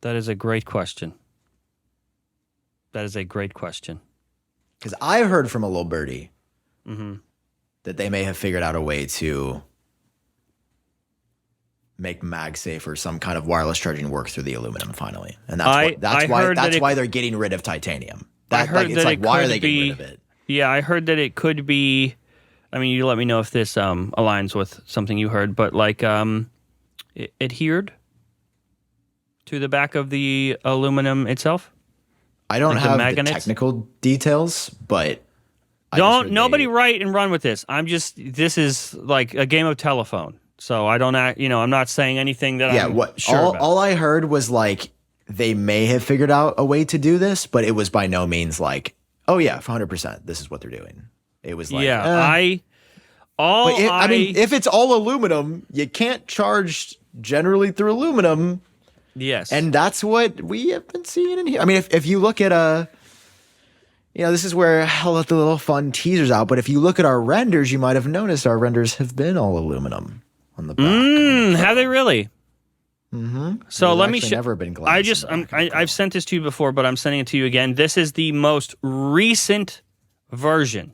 [SPEAKER 1] That is a great question. Because
[SPEAKER 2] I heard from a little birdie that they may have figured out a way to make MagSafe or some kind of wireless charging work through the aluminum finally, and that's why they're getting rid of titanium.
[SPEAKER 1] Why are they getting rid of it? Yeah, I heard that it could be. I mean, you let me know if this aligns with something you heard, but like it adhered to the back of the aluminum itself.
[SPEAKER 2] I don't have the technical details, but
[SPEAKER 1] nobody write and run with this. This is like a game of telephone. So I don't I'm not saying anything that I'm sure about.
[SPEAKER 2] All I heard was like they may have figured out a way to do this, but it was by no means like, oh yeah, 100%, this is what they're doing. It was like,
[SPEAKER 1] I
[SPEAKER 2] mean, if it's all aluminum, you can't charge generally through aluminum.
[SPEAKER 1] Yes.
[SPEAKER 2] And that's what we have been seeing in here. I mean, if you look at this is where I'll let the little fun teasers out, but if you look at our renders, you might have noticed our renders have been all aluminum on the back.
[SPEAKER 1] Have they really? So let me
[SPEAKER 2] never been glass.
[SPEAKER 1] I've sent this to you before, but I'm sending it to you again. This is the most recent version.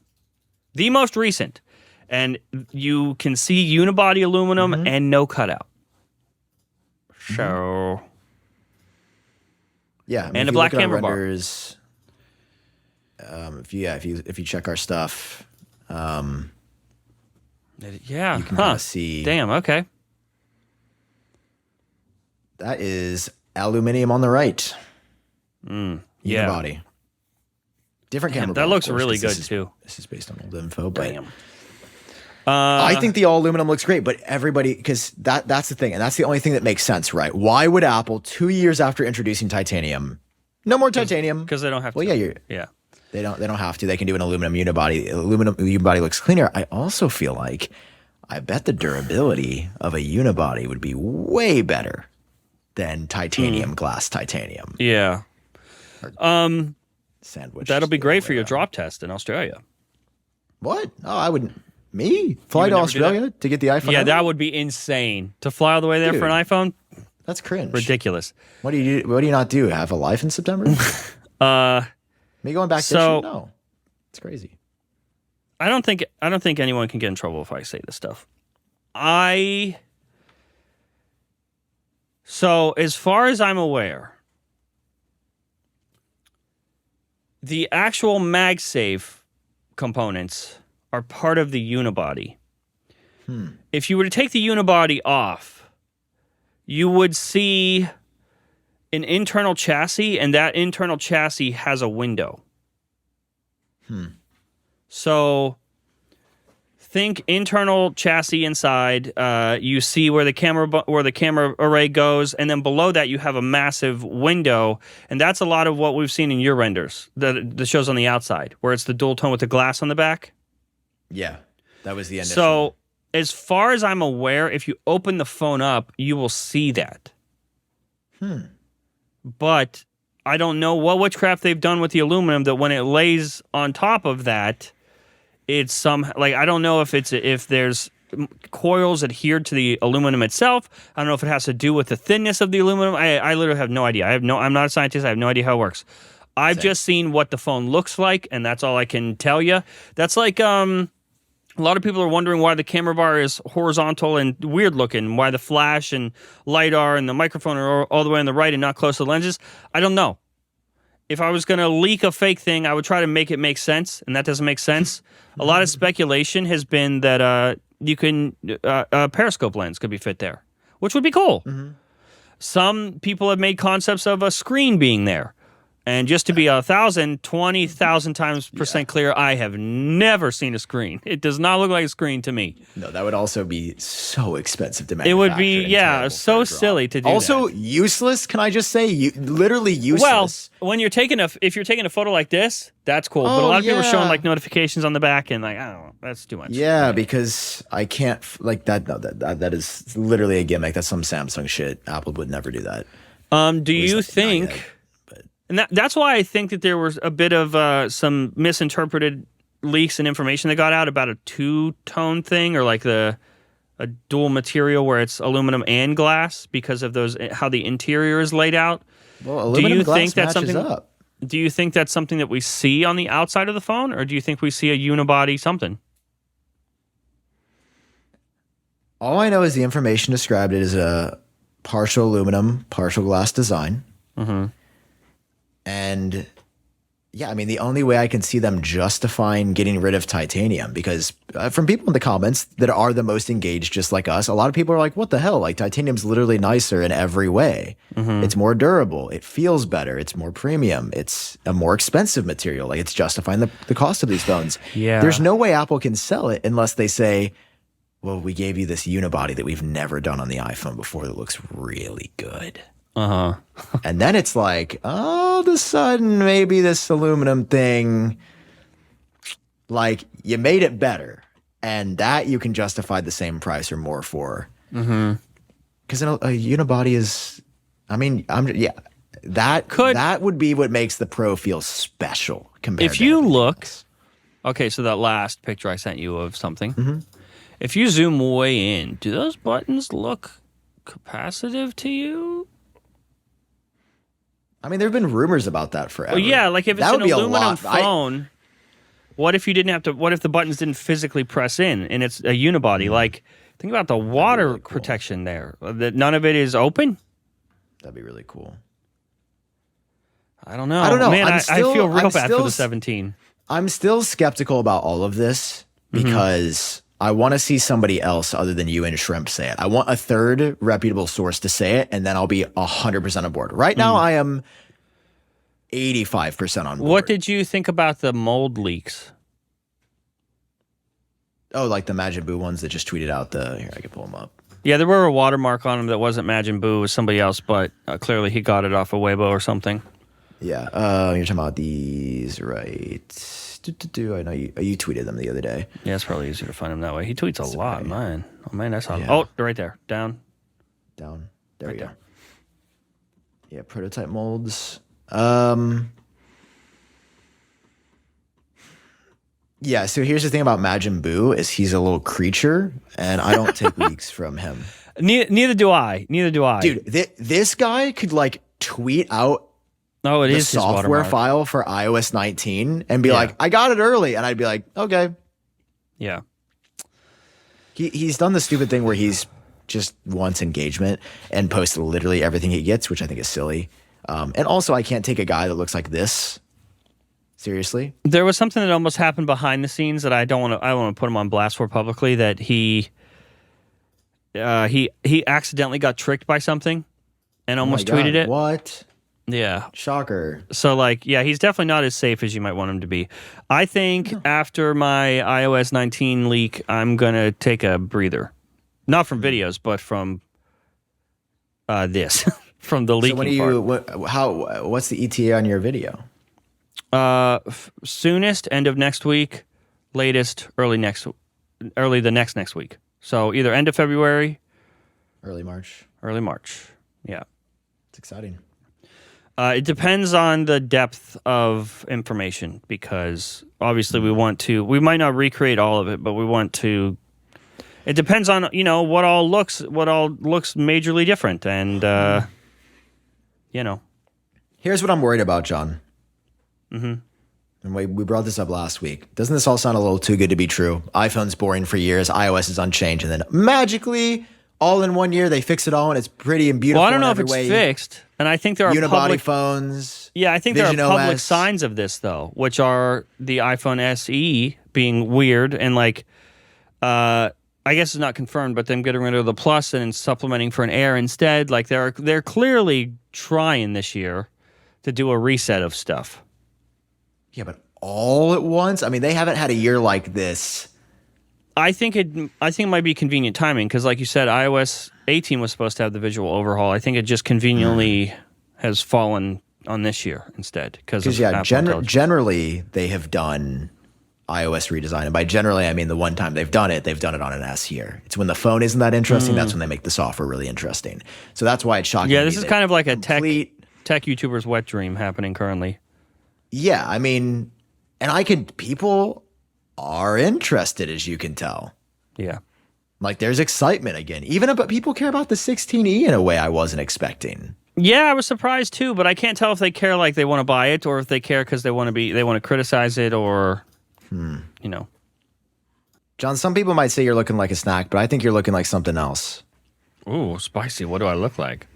[SPEAKER 1] The most recent. And you can see unibody aluminum and no cutout. So
[SPEAKER 2] yeah,
[SPEAKER 1] and a black camera bar.
[SPEAKER 2] if you check our stuff,
[SPEAKER 1] Yeah.
[SPEAKER 2] you can kind of see.
[SPEAKER 1] Damn. Okay.
[SPEAKER 2] That is aluminum on the right.
[SPEAKER 1] Yeah.
[SPEAKER 2] Unibody. Different camera.
[SPEAKER 1] That
[SPEAKER 2] bar, of
[SPEAKER 1] looks
[SPEAKER 2] course,
[SPEAKER 1] really
[SPEAKER 2] 'cause
[SPEAKER 1] good too.
[SPEAKER 2] This is based on old info, but
[SPEAKER 1] Damn.
[SPEAKER 2] I think the all aluminum looks great. But everybody, because that's the thing, and that's the only thing that makes sense, right? Why would Apple 2 years after introducing titanium, no more titanium?
[SPEAKER 1] Because they don't have to.
[SPEAKER 2] Well, yeah,
[SPEAKER 1] yeah.
[SPEAKER 2] They don't have to. They can do an aluminum unibody. Aluminum unibody looks cleaner. I also feel like I bet the durability of a unibody would be way better than titanium glass titanium.
[SPEAKER 1] Yeah.
[SPEAKER 2] Sandwich.
[SPEAKER 1] That'll be great for your drop test in Australia.
[SPEAKER 2] What? Oh, I wouldn't. Me? Fly
[SPEAKER 1] would
[SPEAKER 2] to
[SPEAKER 1] never do
[SPEAKER 2] Australia to get the iPhone?
[SPEAKER 1] Yeah,
[SPEAKER 2] out?
[SPEAKER 1] that would be insane. To fly all the way there for an iPhone?
[SPEAKER 2] That's cringe.
[SPEAKER 1] Ridiculous.
[SPEAKER 2] What do you not do? Have a life in September? Me going back
[SPEAKER 1] so-
[SPEAKER 2] fishing? No. It's crazy.
[SPEAKER 1] I don't think anyone can get in trouble if I say this stuff. So as far as I'm aware, the actual MagSafe components are part of the unibody. If you were to take the unibody off, you would see an internal chassis, and that internal chassis has a window. So think internal chassis inside. You see where the camera array goes, and then below that you have a massive window, and that's a lot of what we've seen in your renders. The shows on the outside, where it's the dual tone with the glass on the back.
[SPEAKER 2] Yeah. That was the initial.
[SPEAKER 1] So as far as I'm aware, if you open the phone up, you will see that. But I don't know what witchcraft they've done with the aluminum that when it lays on top of that, it's some like I don't know if there's coils adhered to the aluminum itself. I don't know if it has to do with the thinness of the aluminum. I literally have no idea. I'm not a scientist. I have no idea how it works. I've just seen what the phone looks like, and that's all I can tell you. That's like a lot of people are wondering why the camera bar is horizontal and weird looking, why the flash and LiDAR and the microphone are all the way on the right and not close to the lenses. I don't know. If I was going to leak a fake thing, I would try to make it make sense, and that doesn't make sense. A lot of speculation has been that you can a periscope lens could be fit there, which would be cool. Some people have made concepts of a screen being there. And just to be 20,000 times percent clear, I have never seen a screen. It does not look like a screen to me.
[SPEAKER 2] No, that would also be so expensive to manufacture.
[SPEAKER 1] It would be, so silly to do
[SPEAKER 2] also,
[SPEAKER 1] that.
[SPEAKER 2] useless, can I just say? Literally useless.
[SPEAKER 1] Well, when if you're taking a photo like this, that's cool. But a lot of people are showing like notifications on the back and like, I don't know, that's too much.
[SPEAKER 2] Yeah, because I can't, like that, no, that is literally a gimmick. That's some Samsung shit. Apple would never do that.
[SPEAKER 1] Do you think... And that's why I think that there was a bit of some misinterpreted leaks and information that got out about a two-tone thing or like a dual material where it's aluminum and glass because of how the interior is laid out.
[SPEAKER 2] Well, aluminum and glass matches up.
[SPEAKER 1] Do you think that's something that we see on the outside of the phone, or do you think we see a unibody something?
[SPEAKER 2] All I know is the information described it as a partial aluminum, partial glass design. And yeah, I mean, the only way I can see them justifying getting rid of titanium, because from people in the comments that are the most engaged, just like us, a lot of people are like, what the hell? Like, titanium's literally nicer in every way. It's more durable. It feels better. It's more premium. It's a more expensive material. Like, it's justifying the cost of these phones.
[SPEAKER 1] Yeah.
[SPEAKER 2] There's no way Apple can sell it unless they say, well, we gave you this unibody that we've never done on the iPhone before that looks really good. And then it's like, all of a sudden, maybe this aluminum thing, like, you made it better. And that you can justify the same price or more for. Because a unibody is, I mean, that would be what makes the Pro feel special compared
[SPEAKER 1] If
[SPEAKER 2] to
[SPEAKER 1] you
[SPEAKER 2] everything
[SPEAKER 1] look,
[SPEAKER 2] else.
[SPEAKER 1] okay, so that last picture I sent you of something, if you zoom way in, do those buttons look capacitive to you?
[SPEAKER 2] I mean, there have been rumors about that forever.
[SPEAKER 1] Well, yeah, like if it's
[SPEAKER 2] That
[SPEAKER 1] an
[SPEAKER 2] would be a
[SPEAKER 1] aluminum
[SPEAKER 2] lot.
[SPEAKER 1] phone, what if you didn't have to? What if the buttons didn't physically press in and it's a unibody? Like, think about the water
[SPEAKER 2] really cool.
[SPEAKER 1] protection there. That none of it is open.
[SPEAKER 2] That'd be really cool.
[SPEAKER 1] I don't know.
[SPEAKER 2] I don't know.
[SPEAKER 1] Man, I feel real
[SPEAKER 2] I'm
[SPEAKER 1] bad
[SPEAKER 2] still
[SPEAKER 1] for the 17.
[SPEAKER 2] I'm still skeptical about all of this because I want to see somebody else other than you and Shrimp say it. I want a third reputable source to say it, and then I'll be 100% on board. Right now, I am 85% on board.
[SPEAKER 1] What did you think about the mold leaks?
[SPEAKER 2] Oh, like the Majin Buu ones that just tweeted out here, I can pull them up.
[SPEAKER 1] Yeah, there were a watermark on them that wasn't Majin Buu, it was somebody else, but clearly he got it off of Weibo or something.
[SPEAKER 2] Yeah, you're talking about these, right? I know you tweeted them the other day.
[SPEAKER 1] Yeah, it's probably easier to find him that way. He tweets a lot, man. Oh, man, I saw him.
[SPEAKER 2] Yeah.
[SPEAKER 1] Oh, they're right there. Down.
[SPEAKER 2] There
[SPEAKER 1] Right
[SPEAKER 2] you go.
[SPEAKER 1] there.
[SPEAKER 2] Yeah, prototype molds. Yeah, so here's the thing about Majin Buu is he's a little creature, and I don't take leaks from him.
[SPEAKER 1] Neither do I.
[SPEAKER 2] Dude, this guy could like tweet out
[SPEAKER 1] Oh, it
[SPEAKER 2] the
[SPEAKER 1] is his
[SPEAKER 2] software
[SPEAKER 1] watermark.
[SPEAKER 2] file for iOS 19 and be like, I got it early. And I'd be like, okay.
[SPEAKER 1] Yeah.
[SPEAKER 2] He's done the stupid thing where he's just wants engagement and posts literally everything he gets, which I think is silly. And also, I can't take a guy that looks like this seriously.
[SPEAKER 1] There was something that almost happened behind the scenes that I don't want to put him on blast for publicly, that he accidentally got tricked by something and almost tweeted it.
[SPEAKER 2] What?
[SPEAKER 1] Yeah.
[SPEAKER 2] Shocker.
[SPEAKER 1] So, like, yeah, he's definitely not as safe as you might want him to be. I think after my iOS 19 leak, I'm going to take a breather. Not from videos, but from this, from the leaking part.
[SPEAKER 2] What's the ETA on your video?
[SPEAKER 1] Soonest, end of next week. Latest, early the next week. So either end of February.
[SPEAKER 2] Early March.
[SPEAKER 1] Yeah.
[SPEAKER 2] It's exciting.
[SPEAKER 1] It depends on the depth of information, because obviously we might not recreate all of it, but we want to. It depends on what all looks majorly different, and
[SPEAKER 2] Here's what I'm worried about, John. And we brought this up last week. Doesn't this all sound a little too good to be true? iPhone's boring for years, iOS is unchanged, and then magically, all in 1 year, they fix it all, and it's pretty and beautiful.
[SPEAKER 1] Well, I don't know
[SPEAKER 2] in
[SPEAKER 1] if it's
[SPEAKER 2] every way.
[SPEAKER 1] fixed, and I think there are
[SPEAKER 2] unibody phones.
[SPEAKER 1] Yeah, I think
[SPEAKER 2] Vision
[SPEAKER 1] there are public
[SPEAKER 2] OS.
[SPEAKER 1] signs of this, though, which are the iPhone SE being weird and I guess it's not confirmed, but them getting rid of the Plus and supplementing for an Air instead. Like they're clearly trying this year to do a reset of stuff.
[SPEAKER 2] Yeah, but all at once? I mean, they haven't had a year like this.
[SPEAKER 1] I think it might be convenient timing because, like you said, iOS 18 was supposed to have the visual overhaul. I think it just conveniently has fallen on this year instead because
[SPEAKER 2] generally they have done iOS redesign, and by generally I mean the one time they've done it on an S year. It's when the phone isn't that interesting. That's when they make the software really interesting. So that's why it's shocking.
[SPEAKER 1] Yeah, this is kind of like a tech
[SPEAKER 2] complete
[SPEAKER 1] YouTuber's wet dream happening currently.
[SPEAKER 2] Yeah, I mean, and people are interested, as you can tell.
[SPEAKER 1] Yeah.
[SPEAKER 2] Like there's excitement again. But people care about the 16E in a way I wasn't expecting.
[SPEAKER 1] Yeah, I was surprised too, but I can't tell if they care like they want to buy it or if they care because they want to criticize it or
[SPEAKER 2] John, some people might say you're looking like a snack, but I think you're looking like something else.
[SPEAKER 1] Ooh, spicy. What do I look like?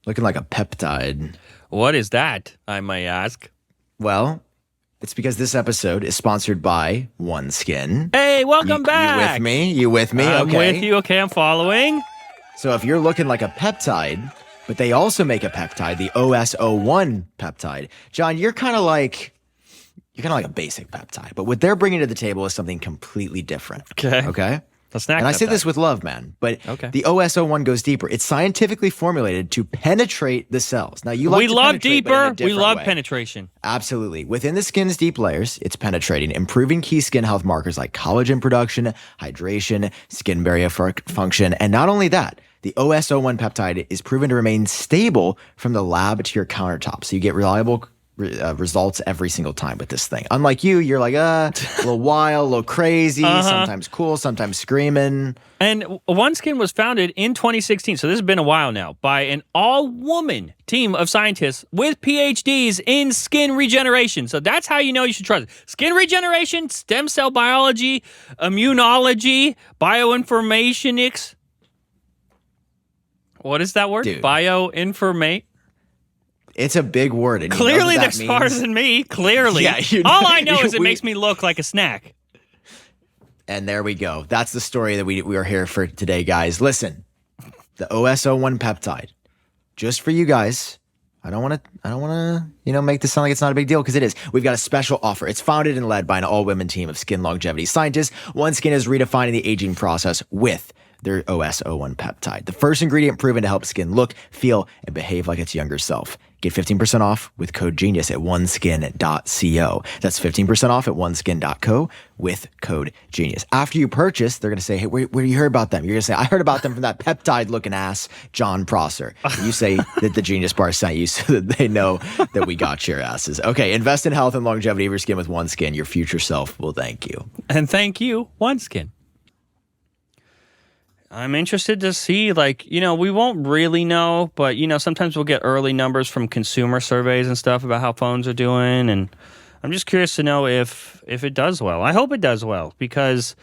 [SPEAKER 2] Looking like a peptide.
[SPEAKER 1] What is that, I may ask?
[SPEAKER 2] Well, it's because this episode is sponsored by OneSkin.
[SPEAKER 1] Hey, welcome back.
[SPEAKER 2] You with me?
[SPEAKER 1] I'm
[SPEAKER 2] Okay.
[SPEAKER 1] with you. Okay, I'm following.
[SPEAKER 2] So if you're looking like a peptide, but they also make a peptide, the OS01 peptide. John, you're kind of like a basic peptide, but what they're bringing to the table is something completely different. Okay?
[SPEAKER 1] A snack
[SPEAKER 2] And I say
[SPEAKER 1] peptide.
[SPEAKER 2] this with love, man, but
[SPEAKER 1] Okay.
[SPEAKER 2] the OS01 goes deeper. It's scientifically formulated to penetrate the cells. Now, we
[SPEAKER 1] love deeper. We love penetration.
[SPEAKER 2] Absolutely. Within the skin's deep layers, it's penetrating, improving key skin health markers like collagen production, hydration, skin barrier function. And not only that, the OS01 peptide is proven to remain stable from the lab to your countertop. So you get reliable results every single time with this thing. Unlike you're like, a little wild, a little crazy, sometimes cool, sometimes screaming.
[SPEAKER 1] And OneSkin was founded in 2016, so this has been a while now, by an all-woman team of scientists with PhDs in skin regeneration. So that's how you know you should trust it. Skin regeneration, stem cell biology, immunology, bioinformatics. What is that word?
[SPEAKER 2] Dude. It's a big word. And
[SPEAKER 1] Clearly,
[SPEAKER 2] you know
[SPEAKER 1] they're smarter than me. Clearly.
[SPEAKER 2] Yeah,
[SPEAKER 1] all I know is it makes me look like a snack.
[SPEAKER 2] And there we go. That's the story that we are here for today, guys. Listen, the OS01 peptide, just for you guys. I don't want to, make this sound like it's not a big deal, because it is. We've got a special offer. It's founded and led by an all-women team of skin longevity scientists. OneSkin is redefining the aging process with their OS01 peptide, the first ingredient proven to help skin look, feel, and behave like its younger self. Get 15% off with code GENIUS at oneskin.co. That's 15% off at oneskin.co with code GENIUS. After you purchase, they're going to say, hey, where you heard about them? You're going to say, I heard about them from that peptide-looking ass, John Prosser. And you say that the Genius Bar sent you so that they know that we got your asses. Okay, invest in health and longevity of your skin with OneSkin. Your future self will thank you.
[SPEAKER 1] And thank you, OneSkin. I'm interested to see, we won't really know, but, sometimes we'll get early numbers from consumer surveys and stuff about how phones are doing, and I'm just curious to know if it does well. I hope it does well, because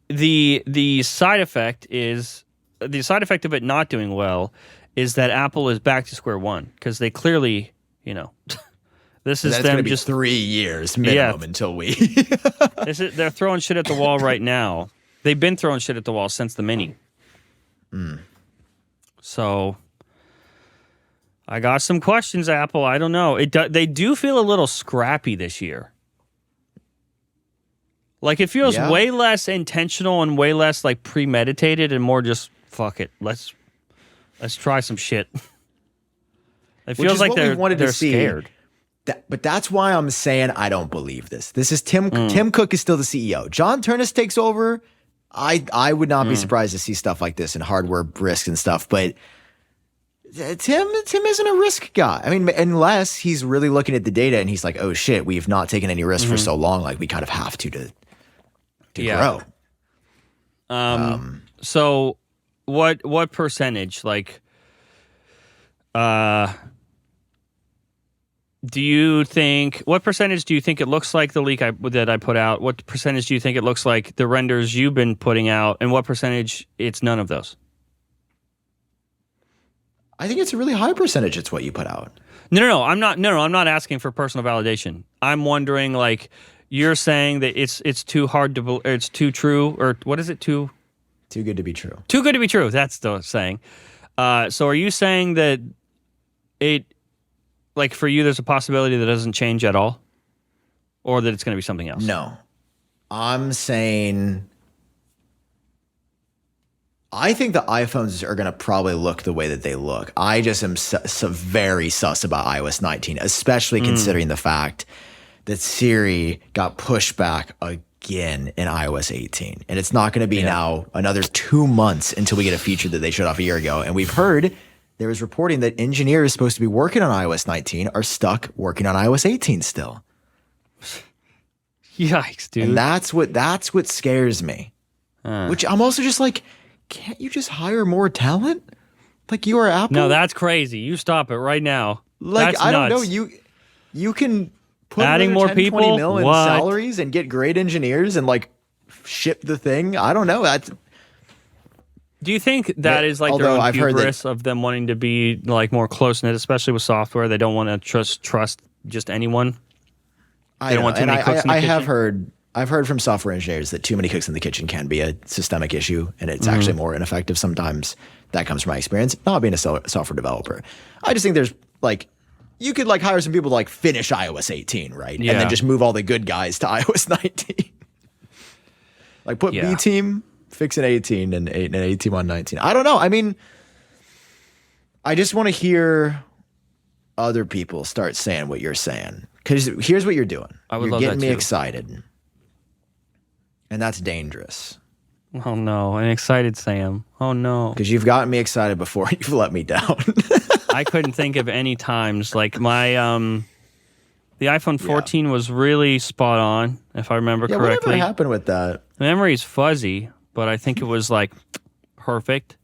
[SPEAKER 1] the side effect of it not doing well is that Apple is back to square one, because they clearly, this is them just
[SPEAKER 2] 3 years minimum until we.
[SPEAKER 1] They're throwing shit at the wall right now. They've been throwing shit at the wall since the Mini. So, I got some questions, Apple. I don't know. They do feel a little scrappy this year. Like, it feels way less intentional and way less, premeditated and more just, fuck it. Let's try some shit. It feels like they're scared.
[SPEAKER 2] But that's why I'm saying I don't believe this. This is Tim Cook is still the CEO. John Ternus takes over. I would not be surprised to see stuff like this in hardware risk and stuff, but Tim isn't a risk guy. I mean, unless he's really looking at the data and he's like, oh shit, we've not taken any risk for so long, we kind of have to grow.
[SPEAKER 1] So what percentage, what percentage do you think it looks like the leak that I put out? What percentage do you think it looks like the renders you've been putting out? And what percentage it's none of those?
[SPEAKER 2] I think it's a really high percentage. It's what you put out.
[SPEAKER 1] No. I'm not asking for personal validation. I'm wondering, you're saying that it's too hard to, it's too true, or what is it? Too
[SPEAKER 2] good to be true.
[SPEAKER 1] Too good to be true. That's the saying. So are you saying that it, for you, there's a possibility that it doesn't change at all? Or that it's going to be something else?
[SPEAKER 2] No. I'm saying I think the iPhones are going to probably look the way that they look. I just am very sus about iOS 19, especially considering the fact that Siri got pushed back again in iOS 18. And it's not going to be now another 2 months until we get a feature that they showed off a year ago. And we've heard there was reporting that engineers supposed to be working on iOS 19 are stuck working on iOS 18 still.
[SPEAKER 1] Yikes, dude.
[SPEAKER 2] And that's what scares me. Which I'm also just can't you just hire more talent? You are Apple?
[SPEAKER 1] No, that's crazy. You stop it right now. That's
[SPEAKER 2] I
[SPEAKER 1] nuts.
[SPEAKER 2] don't know. You can put
[SPEAKER 1] adding more
[SPEAKER 2] 10,
[SPEAKER 1] people
[SPEAKER 2] 20 mil in salaries and get great engineers and ship the thing. I don't know.
[SPEAKER 1] Do you think that is their own hubris of them wanting to be more close-knit, especially with software? They don't want to trust just anyone? They don't want too many cooks in the kitchen?
[SPEAKER 2] I've heard from software engineers that too many cooks in the kitchen can be a systemic issue, and it's actually more ineffective sometimes. That comes from my experience, not being a software developer. I just think there's you could hire some people to finish iOS 18, right?
[SPEAKER 1] Yeah.
[SPEAKER 2] And then just move all the good guys to iOS 19. Put B team, fix an 18 and an A team on 19. I don't know. I mean, I just want to hear other people start saying what you're saying. Because here's what you're doing. You're getting me excited. And that's dangerous.
[SPEAKER 1] Oh, no. An excited Sam. Oh, no.
[SPEAKER 2] Because you've gotten me excited before. You've let me down.
[SPEAKER 1] I couldn't think of any times. My the iPhone 14 was really spot on, if I remember correctly.
[SPEAKER 2] Whatever happened with that?
[SPEAKER 1] Memory's fuzzy, but I think it was perfect.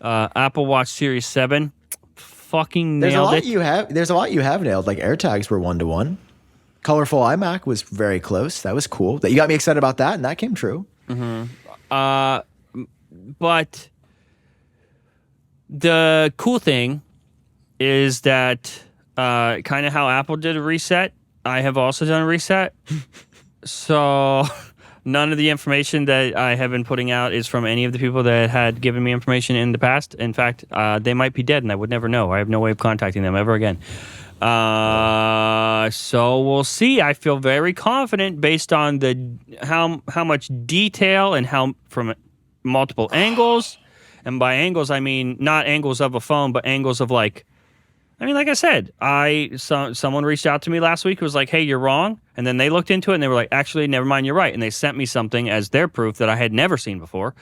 [SPEAKER 1] Apple Watch Series 7, fucking nailed it.
[SPEAKER 2] There's a lot you have nailed. AirTags were 1-to-1. Colorful iMac was very close. That was cool. That you got me excited about that, and that came true.
[SPEAKER 1] But the cool thing is that kind of how Apple did a reset. I have also done a reset. So none of the information that I have been putting out is from any of the people that had given me information in the past. In fact, they might be dead and I would never know. I have no way of contacting them ever again. So we'll see. I feel very confident based on how much detail and how from multiple angles. And by angles, I mean not angles of a phone, but angles of like I said, someone reached out to me last week who was like, hey, you're wrong. And then they looked into it and they were like, actually, never mind, you're right. And they sent me something as their proof that I had never seen before.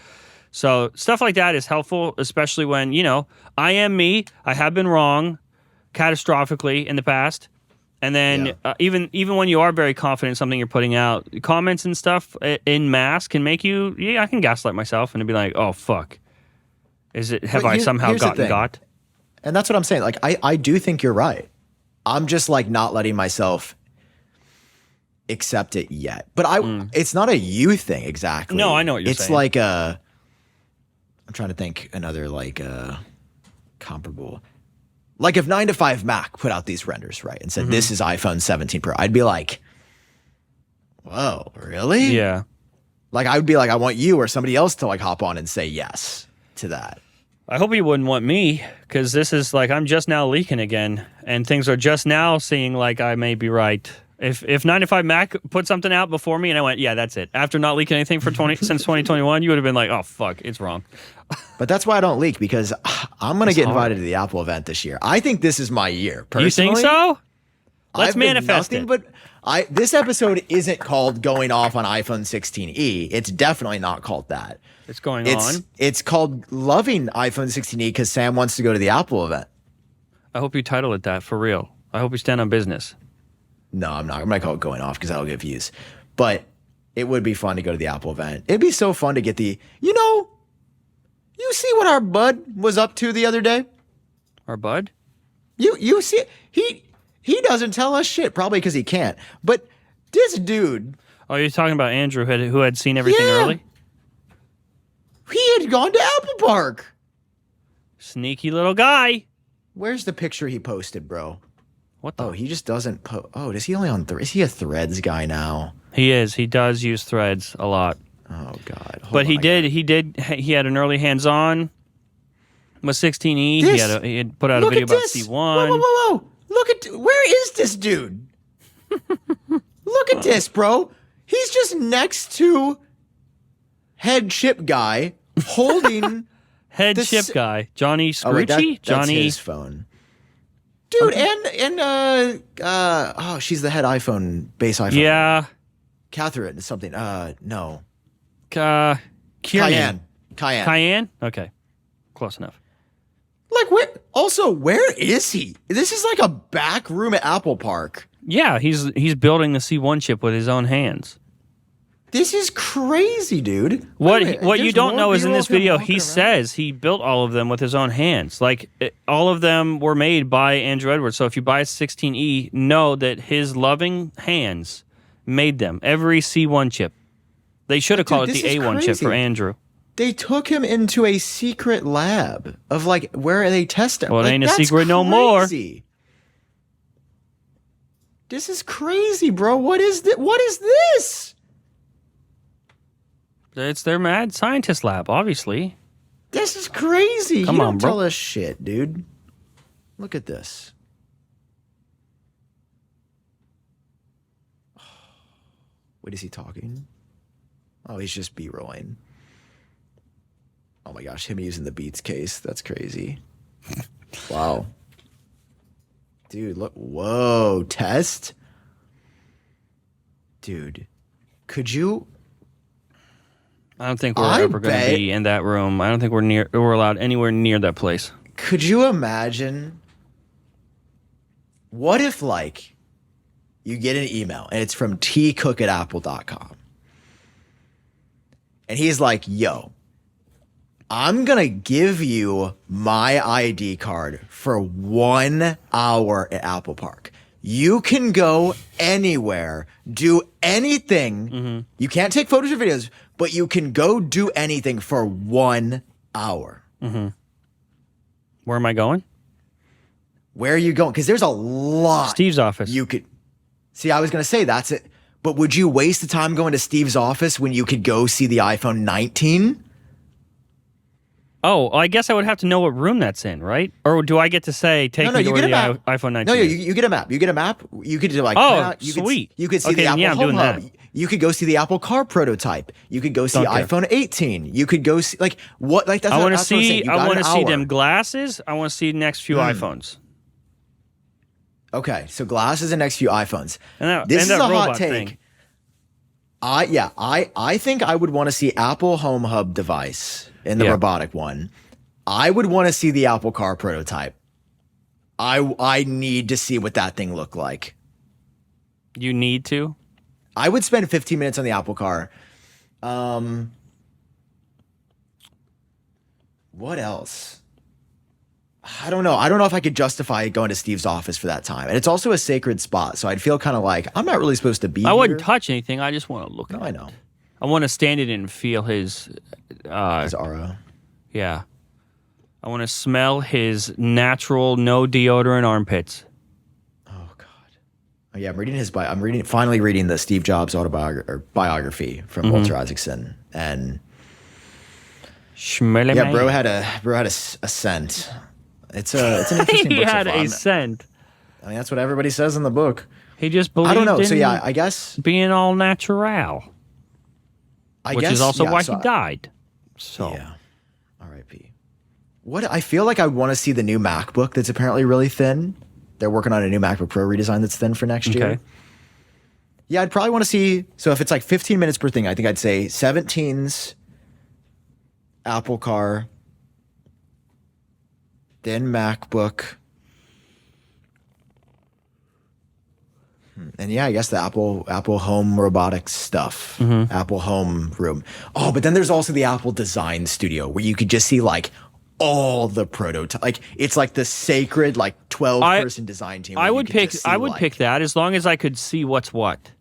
[SPEAKER 1] So stuff like that is helpful, especially when, I am me. I have been wrong catastrophically in the past. And then even when you are very confident in something you're putting out, comments and stuff in mass can make you, I can gaslight myself and be like, oh, fuck. Have I somehow gotten got?
[SPEAKER 2] And that's what I'm saying. Like, I do think you're right. I'm just like not letting myself accept it yet. But it's not a you thing exactly.
[SPEAKER 1] No, I know what you're saying.
[SPEAKER 2] It's like I'm trying to think another like comparable. Like if 9to5Mac put out these renders, right, and said this is iPhone 17 Pro, I'd be like, whoa, really?
[SPEAKER 1] Yeah.
[SPEAKER 2] Like I would be like, I want you or somebody else to like hop on and say yes to that.
[SPEAKER 1] I hope you wouldn't want me, because this is like I'm just now leaking again, and things are just now seeing like I may be right. If 9to5Mac put something out before me and I went, yeah, that's it. After not leaking anything for since 2021, you would have been like, oh, fuck, it's wrong.
[SPEAKER 2] But that's why I don't leak, because I'm going to get invited to the Apple event this year. I think this is my year, personally.
[SPEAKER 1] You think so? Let's manifest it.
[SPEAKER 2] But this episode isn't called Going Off on iPhone 16e. It's definitely not called that.
[SPEAKER 1] It's going on.
[SPEAKER 2] It's called Loving iPhone 16e because Sam wants to go to the Apple event.
[SPEAKER 1] I hope you title it that for real. I hope you stand on business.
[SPEAKER 2] No, I'm not. I'm going to call it Going Off because that'll get views. But it would be fun to go to the Apple event. It'd be so fun to get you see what our bud was up to the other day?
[SPEAKER 1] Our bud?
[SPEAKER 2] You see, he doesn't tell us shit, probably because he can't. But this dude.
[SPEAKER 1] Oh, you're talking about Andrew who had seen everything early?
[SPEAKER 2] He had gone to Apple Park.
[SPEAKER 1] Sneaky little guy.
[SPEAKER 2] Where's the picture he posted, bro?
[SPEAKER 1] What the?
[SPEAKER 2] Oh, he just doesn't post. Oh, is he only on Is he a Threads guy now?
[SPEAKER 1] He is. He does use Threads a lot.
[SPEAKER 2] Oh, God.
[SPEAKER 1] But he had an early hands-on with 16E. He had put out a video about C1.
[SPEAKER 2] Whoa. Where is this dude? Look at this, bro. He's just next to head chip guy holding
[SPEAKER 1] chip guy. Johnny Scroochie?
[SPEAKER 2] Oh, wait, that's
[SPEAKER 1] Johnny
[SPEAKER 2] his phone. Dude, and she's the head base iPhone.
[SPEAKER 1] Yeah.
[SPEAKER 2] Catherine something. No.
[SPEAKER 1] Cayenne.
[SPEAKER 2] Cayenne?
[SPEAKER 1] Okay. Close enough.
[SPEAKER 2] Like, where is he? This is like a back room at Apple Park.
[SPEAKER 1] Yeah, he's building the C1 chip with his own hands.
[SPEAKER 2] This is crazy, dude.
[SPEAKER 1] What you don't know is in this video, he says he built all of them with his own hands. Like, all of them were made by Andrew Edwards. So if you buy a 16E, know that his loving hands made them. Every C1 chip. They should have called it the A1 chip for Andrew.
[SPEAKER 2] They took him into a secret lab of like where they test him.
[SPEAKER 1] Well, it ain't a secret no more.
[SPEAKER 2] This is crazy, bro. What is this?
[SPEAKER 1] It's their mad scientist lab, obviously.
[SPEAKER 2] This is crazy.
[SPEAKER 1] Come on, bro.
[SPEAKER 2] Tell us shit, dude. Look at this. Wait, is he talking? Oh, he's just B-rolling. Oh my gosh, him using the Beats case. That's crazy. Wow. Dude, look. Whoa, test? Dude, could you...
[SPEAKER 1] I don't think we're ever going to be in that room. I don't think we're allowed anywhere near that place.
[SPEAKER 2] Could you imagine? What if, like, you get an email and it's from tcook@apple.com. And he's like, yo, I'm going to give you my ID card for 1 hour at Apple Park. You can go anywhere, do anything. Mm-hmm. You can't take photos or videos, but you can go do anything for 1 hour.
[SPEAKER 1] Mm-hmm. Where am I going?
[SPEAKER 2] Where are you going? Because there's a lot.
[SPEAKER 1] Steve's office.
[SPEAKER 2] You could see. I was gonna say that's it. But would you waste the time going to Steve's office when you could go see the iPhone 19?
[SPEAKER 1] Oh, I guess I would have to know what room that's in, right? Or do I get to say, take me to where the iPhone 19
[SPEAKER 2] No,
[SPEAKER 1] is?
[SPEAKER 2] you get a map. You get a map. You could do like,
[SPEAKER 1] sweet.
[SPEAKER 2] You could see
[SPEAKER 1] Okay,
[SPEAKER 2] the Apple
[SPEAKER 1] yeah, I'm
[SPEAKER 2] Home
[SPEAKER 1] doing
[SPEAKER 2] Hub.
[SPEAKER 1] that.
[SPEAKER 2] You could go see the Apple Car prototype. You could go see
[SPEAKER 1] Don't care.
[SPEAKER 2] iPhone 18. You could go see like what like that's.
[SPEAKER 1] I want to
[SPEAKER 2] that's what I'm saying.
[SPEAKER 1] see.
[SPEAKER 2] You
[SPEAKER 1] I
[SPEAKER 2] got
[SPEAKER 1] want
[SPEAKER 2] an
[SPEAKER 1] to see
[SPEAKER 2] hour.
[SPEAKER 1] them glasses. I want to see the next few iPhones.
[SPEAKER 2] Okay, so glasses and next few iPhones.
[SPEAKER 1] And
[SPEAKER 2] This
[SPEAKER 1] that
[SPEAKER 2] is a
[SPEAKER 1] robot
[SPEAKER 2] hot take.
[SPEAKER 1] thing.
[SPEAKER 2] I think I would want to see Apple Home Hub device in the robotic one. I would want to see the Apple Car prototype. I need to see what that thing looked like.
[SPEAKER 1] You need to.
[SPEAKER 2] I would spend 15 minutes on the Apple Car. What else? I don't know. I don't know if I could justify going to Steve's office for that time. And it's also a sacred spot, so I'd feel kind of like I'm not really supposed to be
[SPEAKER 1] I
[SPEAKER 2] here.
[SPEAKER 1] wouldn't touch anything. I just want to look at it.
[SPEAKER 2] I know.
[SPEAKER 1] I want to stand in it and feel his.
[SPEAKER 2] His aura.
[SPEAKER 1] Yeah. I want to smell his natural, no deodorant armpits.
[SPEAKER 2] Oh God. Oh yeah, I'm reading his bio. Finally reading the Steve Jobs biography from Walter Isaacson, and
[SPEAKER 1] Schmelly
[SPEAKER 2] yeah, bro had a scent. It's an interesting
[SPEAKER 1] He
[SPEAKER 2] book so
[SPEAKER 1] had
[SPEAKER 2] far.
[SPEAKER 1] a scent.
[SPEAKER 2] I mean, that's what everybody says in the book.
[SPEAKER 1] He just believed
[SPEAKER 2] I don't know.
[SPEAKER 1] in
[SPEAKER 2] So yeah, I guess
[SPEAKER 1] being all natural, which is also why he died. So
[SPEAKER 2] yeah, R.I.P. What I feel like I want to see the new MacBook that's apparently really thin. They're working on a new MacBook Pro redesign that's thin for next year. Yeah, I'd probably want to see. So if it's like 15 minutes per thing, I think I'd say 17's Apple Car, then MacBook. And yeah, I guess the Apple Home robotics stuff, Apple Home Room. Oh, but then there's also the Apple Design Studio where you could just see like all the prototype. Like it's like the sacred like 12-person design team.
[SPEAKER 1] I would pick that as long as I could see what's what.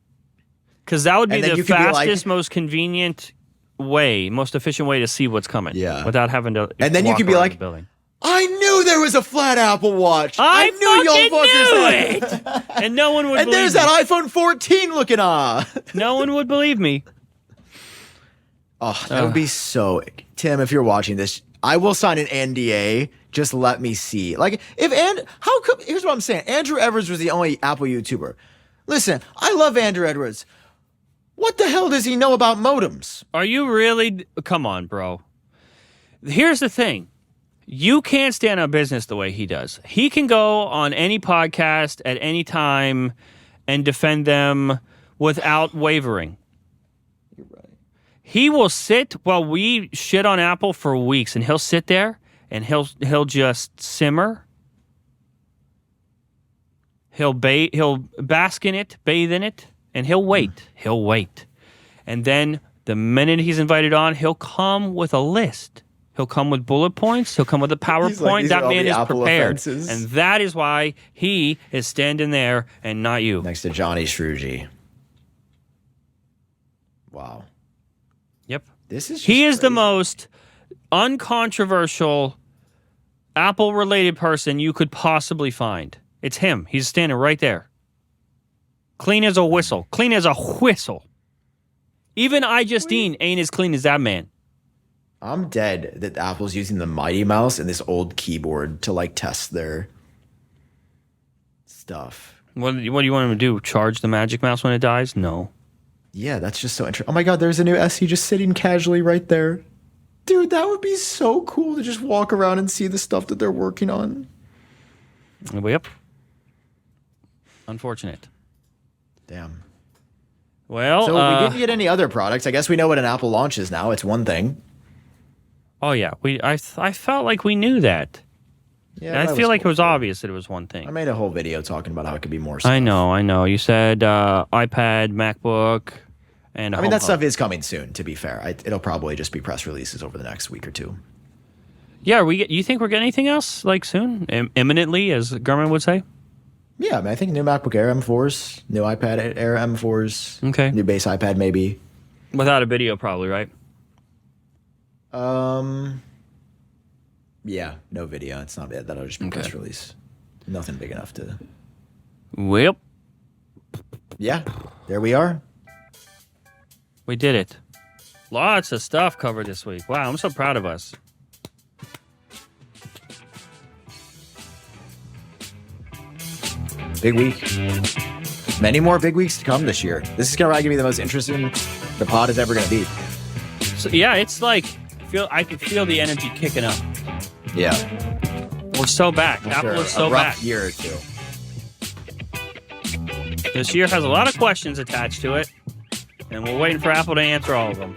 [SPEAKER 1] Because that would be the fastest, most convenient way, most efficient way to see what's coming.
[SPEAKER 2] Yeah.
[SPEAKER 1] Without having to.
[SPEAKER 2] And then you could be
[SPEAKER 1] around
[SPEAKER 2] like,
[SPEAKER 1] the building.
[SPEAKER 2] I knew there was a flat Apple Watch.
[SPEAKER 1] I
[SPEAKER 2] knew y'all fuckers
[SPEAKER 1] knew it. And no one would.
[SPEAKER 2] And there's that iPhone 14 looking on.
[SPEAKER 1] No one would believe me.
[SPEAKER 2] Oh, that would be so. Tim, if you're watching this, I will sign an NDA. Just let me see. Like, here's what I'm saying. Andrew Edwards was the only Apple YouTuber. Listen, I love Andrew Edwards. What the hell does he know about modems?
[SPEAKER 1] Are you really? Come on, bro. Here's the thing. You can't stand on business the way he does. He can go on any podcast at any time and defend them without wavering.
[SPEAKER 2] You're right.
[SPEAKER 1] He will sit while we shit on Apple for weeks, and he'll sit there and he'll just simmer. He'll bask in it, bathe in it, and he'll wait. He'll wait. And then the minute he's invited on, he'll come with a list. He'll come with bullet points. He'll come with a PowerPoint. That man is prepared.
[SPEAKER 2] Offenses.
[SPEAKER 1] And that is why he is standing there and not you.
[SPEAKER 2] Next to Johnny Shruji. Wow.
[SPEAKER 1] Yep.
[SPEAKER 2] This is
[SPEAKER 1] He is
[SPEAKER 2] crazy.
[SPEAKER 1] the most uncontroversial Apple-related person you could possibly find. It's him. He's standing right there. Clean as a whistle. Clean as a whistle. Even iJustine ain't as clean as that man.
[SPEAKER 2] I'm dead that Apple's using the Mighty Mouse and this old keyboard to like test their stuff.
[SPEAKER 1] What do you want him to do? Charge the Magic Mouse when it dies? No.
[SPEAKER 2] Yeah, that's just so interesting. Oh my God, there's a new SE just sitting casually right there. Dude, that would be so cool to just walk around and see the stuff that they're working on.
[SPEAKER 1] Yep. Unfortunate.
[SPEAKER 2] Damn.
[SPEAKER 1] Well,
[SPEAKER 2] So we didn't get any other products. I guess we know what an Apple launch is now. It's one thing.
[SPEAKER 1] oh yeah, I felt like we knew that.
[SPEAKER 2] Yeah,
[SPEAKER 1] I
[SPEAKER 2] that
[SPEAKER 1] feel like it
[SPEAKER 2] cool.
[SPEAKER 1] was obvious that it was one
[SPEAKER 2] I
[SPEAKER 1] thing.
[SPEAKER 2] made a whole video talking about how it could be more stuff.
[SPEAKER 1] I know. You said iPad, MacBook, and
[SPEAKER 2] I mean, that stuff is coming soon, to be fair. It'll probably just be press releases over the next week or two.
[SPEAKER 1] Yeah, you think we're getting anything else like soon? Imminently, as Garmin would say?
[SPEAKER 2] Yeah, I mean, I think new MacBook Air M4s, new iPad Air M4s,
[SPEAKER 1] Okay.
[SPEAKER 2] new base iPad maybe.
[SPEAKER 1] Without a video, probably, right?
[SPEAKER 2] Yeah, no video. It's not it. That'll just be press release. Nothing big enough to.
[SPEAKER 1] Well,
[SPEAKER 2] Yeah, there we are.
[SPEAKER 1] we did it. Lots of stuff covered this week. Wow, I'm so proud of us.
[SPEAKER 2] Big week. Many more big weeks to come this year. This is going to be the most interesting the pod is ever going to be.
[SPEAKER 1] So, yeah, it's like I can feel the energy kicking up.
[SPEAKER 2] Yeah.
[SPEAKER 1] We're so back.
[SPEAKER 2] For
[SPEAKER 1] Apple
[SPEAKER 2] sure.
[SPEAKER 1] is so
[SPEAKER 2] a rough
[SPEAKER 1] back.
[SPEAKER 2] year or two.
[SPEAKER 1] This year has a lot of questions attached to it, and we're waiting for Apple to answer all of them.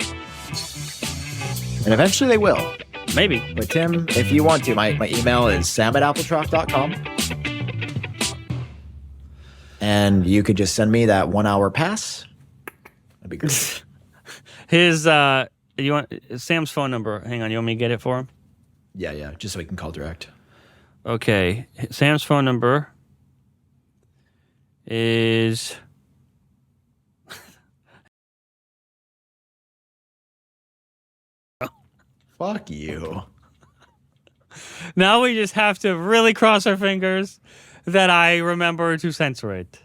[SPEAKER 2] And eventually they will.
[SPEAKER 1] Maybe.
[SPEAKER 2] But Tim, if you want to, my email is sam@appletrock.com. And you could just send me that 1 hour pass. That'd be great.
[SPEAKER 1] You want Sam's phone number? Hang on, you want me to get it for him?
[SPEAKER 2] Yeah, just so we can call direct.
[SPEAKER 1] Okay, Sam's phone number is.
[SPEAKER 2] Fuck you.
[SPEAKER 1] Now we just have to really cross our fingers that I remember to censor it.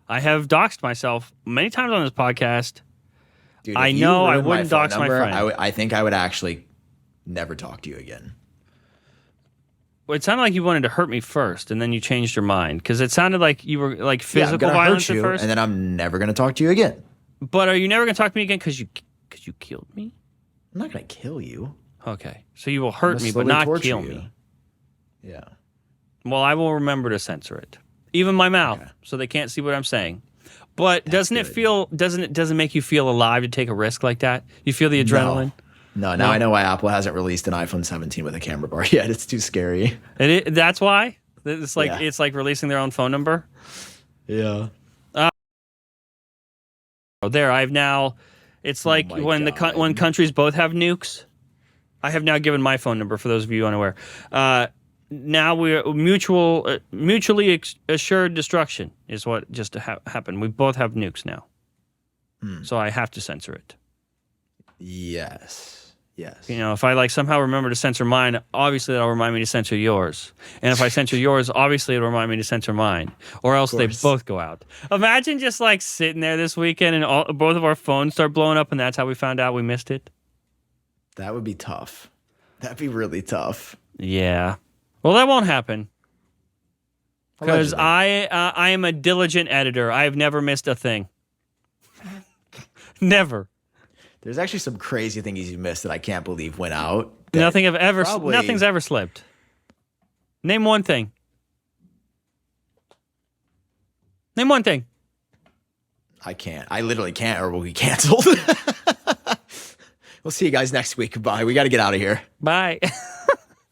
[SPEAKER 1] I have doxed myself many times on this podcast.
[SPEAKER 2] Dude,
[SPEAKER 1] I
[SPEAKER 2] if you
[SPEAKER 1] know I
[SPEAKER 2] ruined
[SPEAKER 1] wouldn't
[SPEAKER 2] phone
[SPEAKER 1] dox my
[SPEAKER 2] number,
[SPEAKER 1] friend.
[SPEAKER 2] I think I would actually never talk to you again.
[SPEAKER 1] Well, it sounded like you wanted to hurt me first, and then you changed your mind because it sounded like you were like
[SPEAKER 2] I'm
[SPEAKER 1] physical
[SPEAKER 2] gonna
[SPEAKER 1] violence
[SPEAKER 2] hurt you,
[SPEAKER 1] at first.
[SPEAKER 2] and then I'm never gonna talk to you again.
[SPEAKER 1] But are you never going to talk to me again because you killed me?
[SPEAKER 2] I'm not gonna kill you.
[SPEAKER 1] Okay, so you will
[SPEAKER 2] I'm
[SPEAKER 1] hurt
[SPEAKER 2] gonna
[SPEAKER 1] me, but
[SPEAKER 2] slowly
[SPEAKER 1] not
[SPEAKER 2] torture
[SPEAKER 1] kill
[SPEAKER 2] you.
[SPEAKER 1] me.
[SPEAKER 2] Yeah.
[SPEAKER 1] Well, I will remember to censor it, even my mouth,
[SPEAKER 2] Okay.
[SPEAKER 1] so they can't see what I'm saying. But
[SPEAKER 2] That's
[SPEAKER 1] doesn't it
[SPEAKER 2] good.
[SPEAKER 1] feel? Doesn't it make you feel alive to take a risk like that? You feel the adrenaline.
[SPEAKER 2] No, now I know why Apple hasn't released an iPhone 17 with a camera bar yet. It's too scary.
[SPEAKER 1] That's why it's like
[SPEAKER 2] Yeah.
[SPEAKER 1] it's like releasing their own phone number.
[SPEAKER 2] Yeah.
[SPEAKER 1] Oh, there, I've now. It's like
[SPEAKER 2] my
[SPEAKER 1] when
[SPEAKER 2] God.
[SPEAKER 1] when countries both have nukes. I have now given my phone number for those of you unaware. Now we're mutually assured destruction is what just happened. We both have nukes now, so I have to censor it.
[SPEAKER 2] Yes.
[SPEAKER 1] You know, if I like somehow remember to censor mine, obviously that'll remind me to censor yours. And if I censor yours, obviously it'll remind me to censor mine. Or else they
[SPEAKER 2] course.
[SPEAKER 1] both go out. Imagine just like sitting there this weekend and both of our phones start blowing up, and that's how we found out we missed it.
[SPEAKER 2] That would be tough. That'd be really tough.
[SPEAKER 1] Yeah. Well, that won't happen because
[SPEAKER 2] Allegedly.
[SPEAKER 1] I am a diligent editor. I have never missed a thing. Never.
[SPEAKER 2] There's actually some crazy things you missed that I can't believe went out. that
[SPEAKER 1] Nothing's ever slipped. Name one thing. Name one thing.
[SPEAKER 2] I can't. I literally can't, or we'll be canceled. We'll see you guys next week. Bye. We got to get out of here.
[SPEAKER 1] Bye.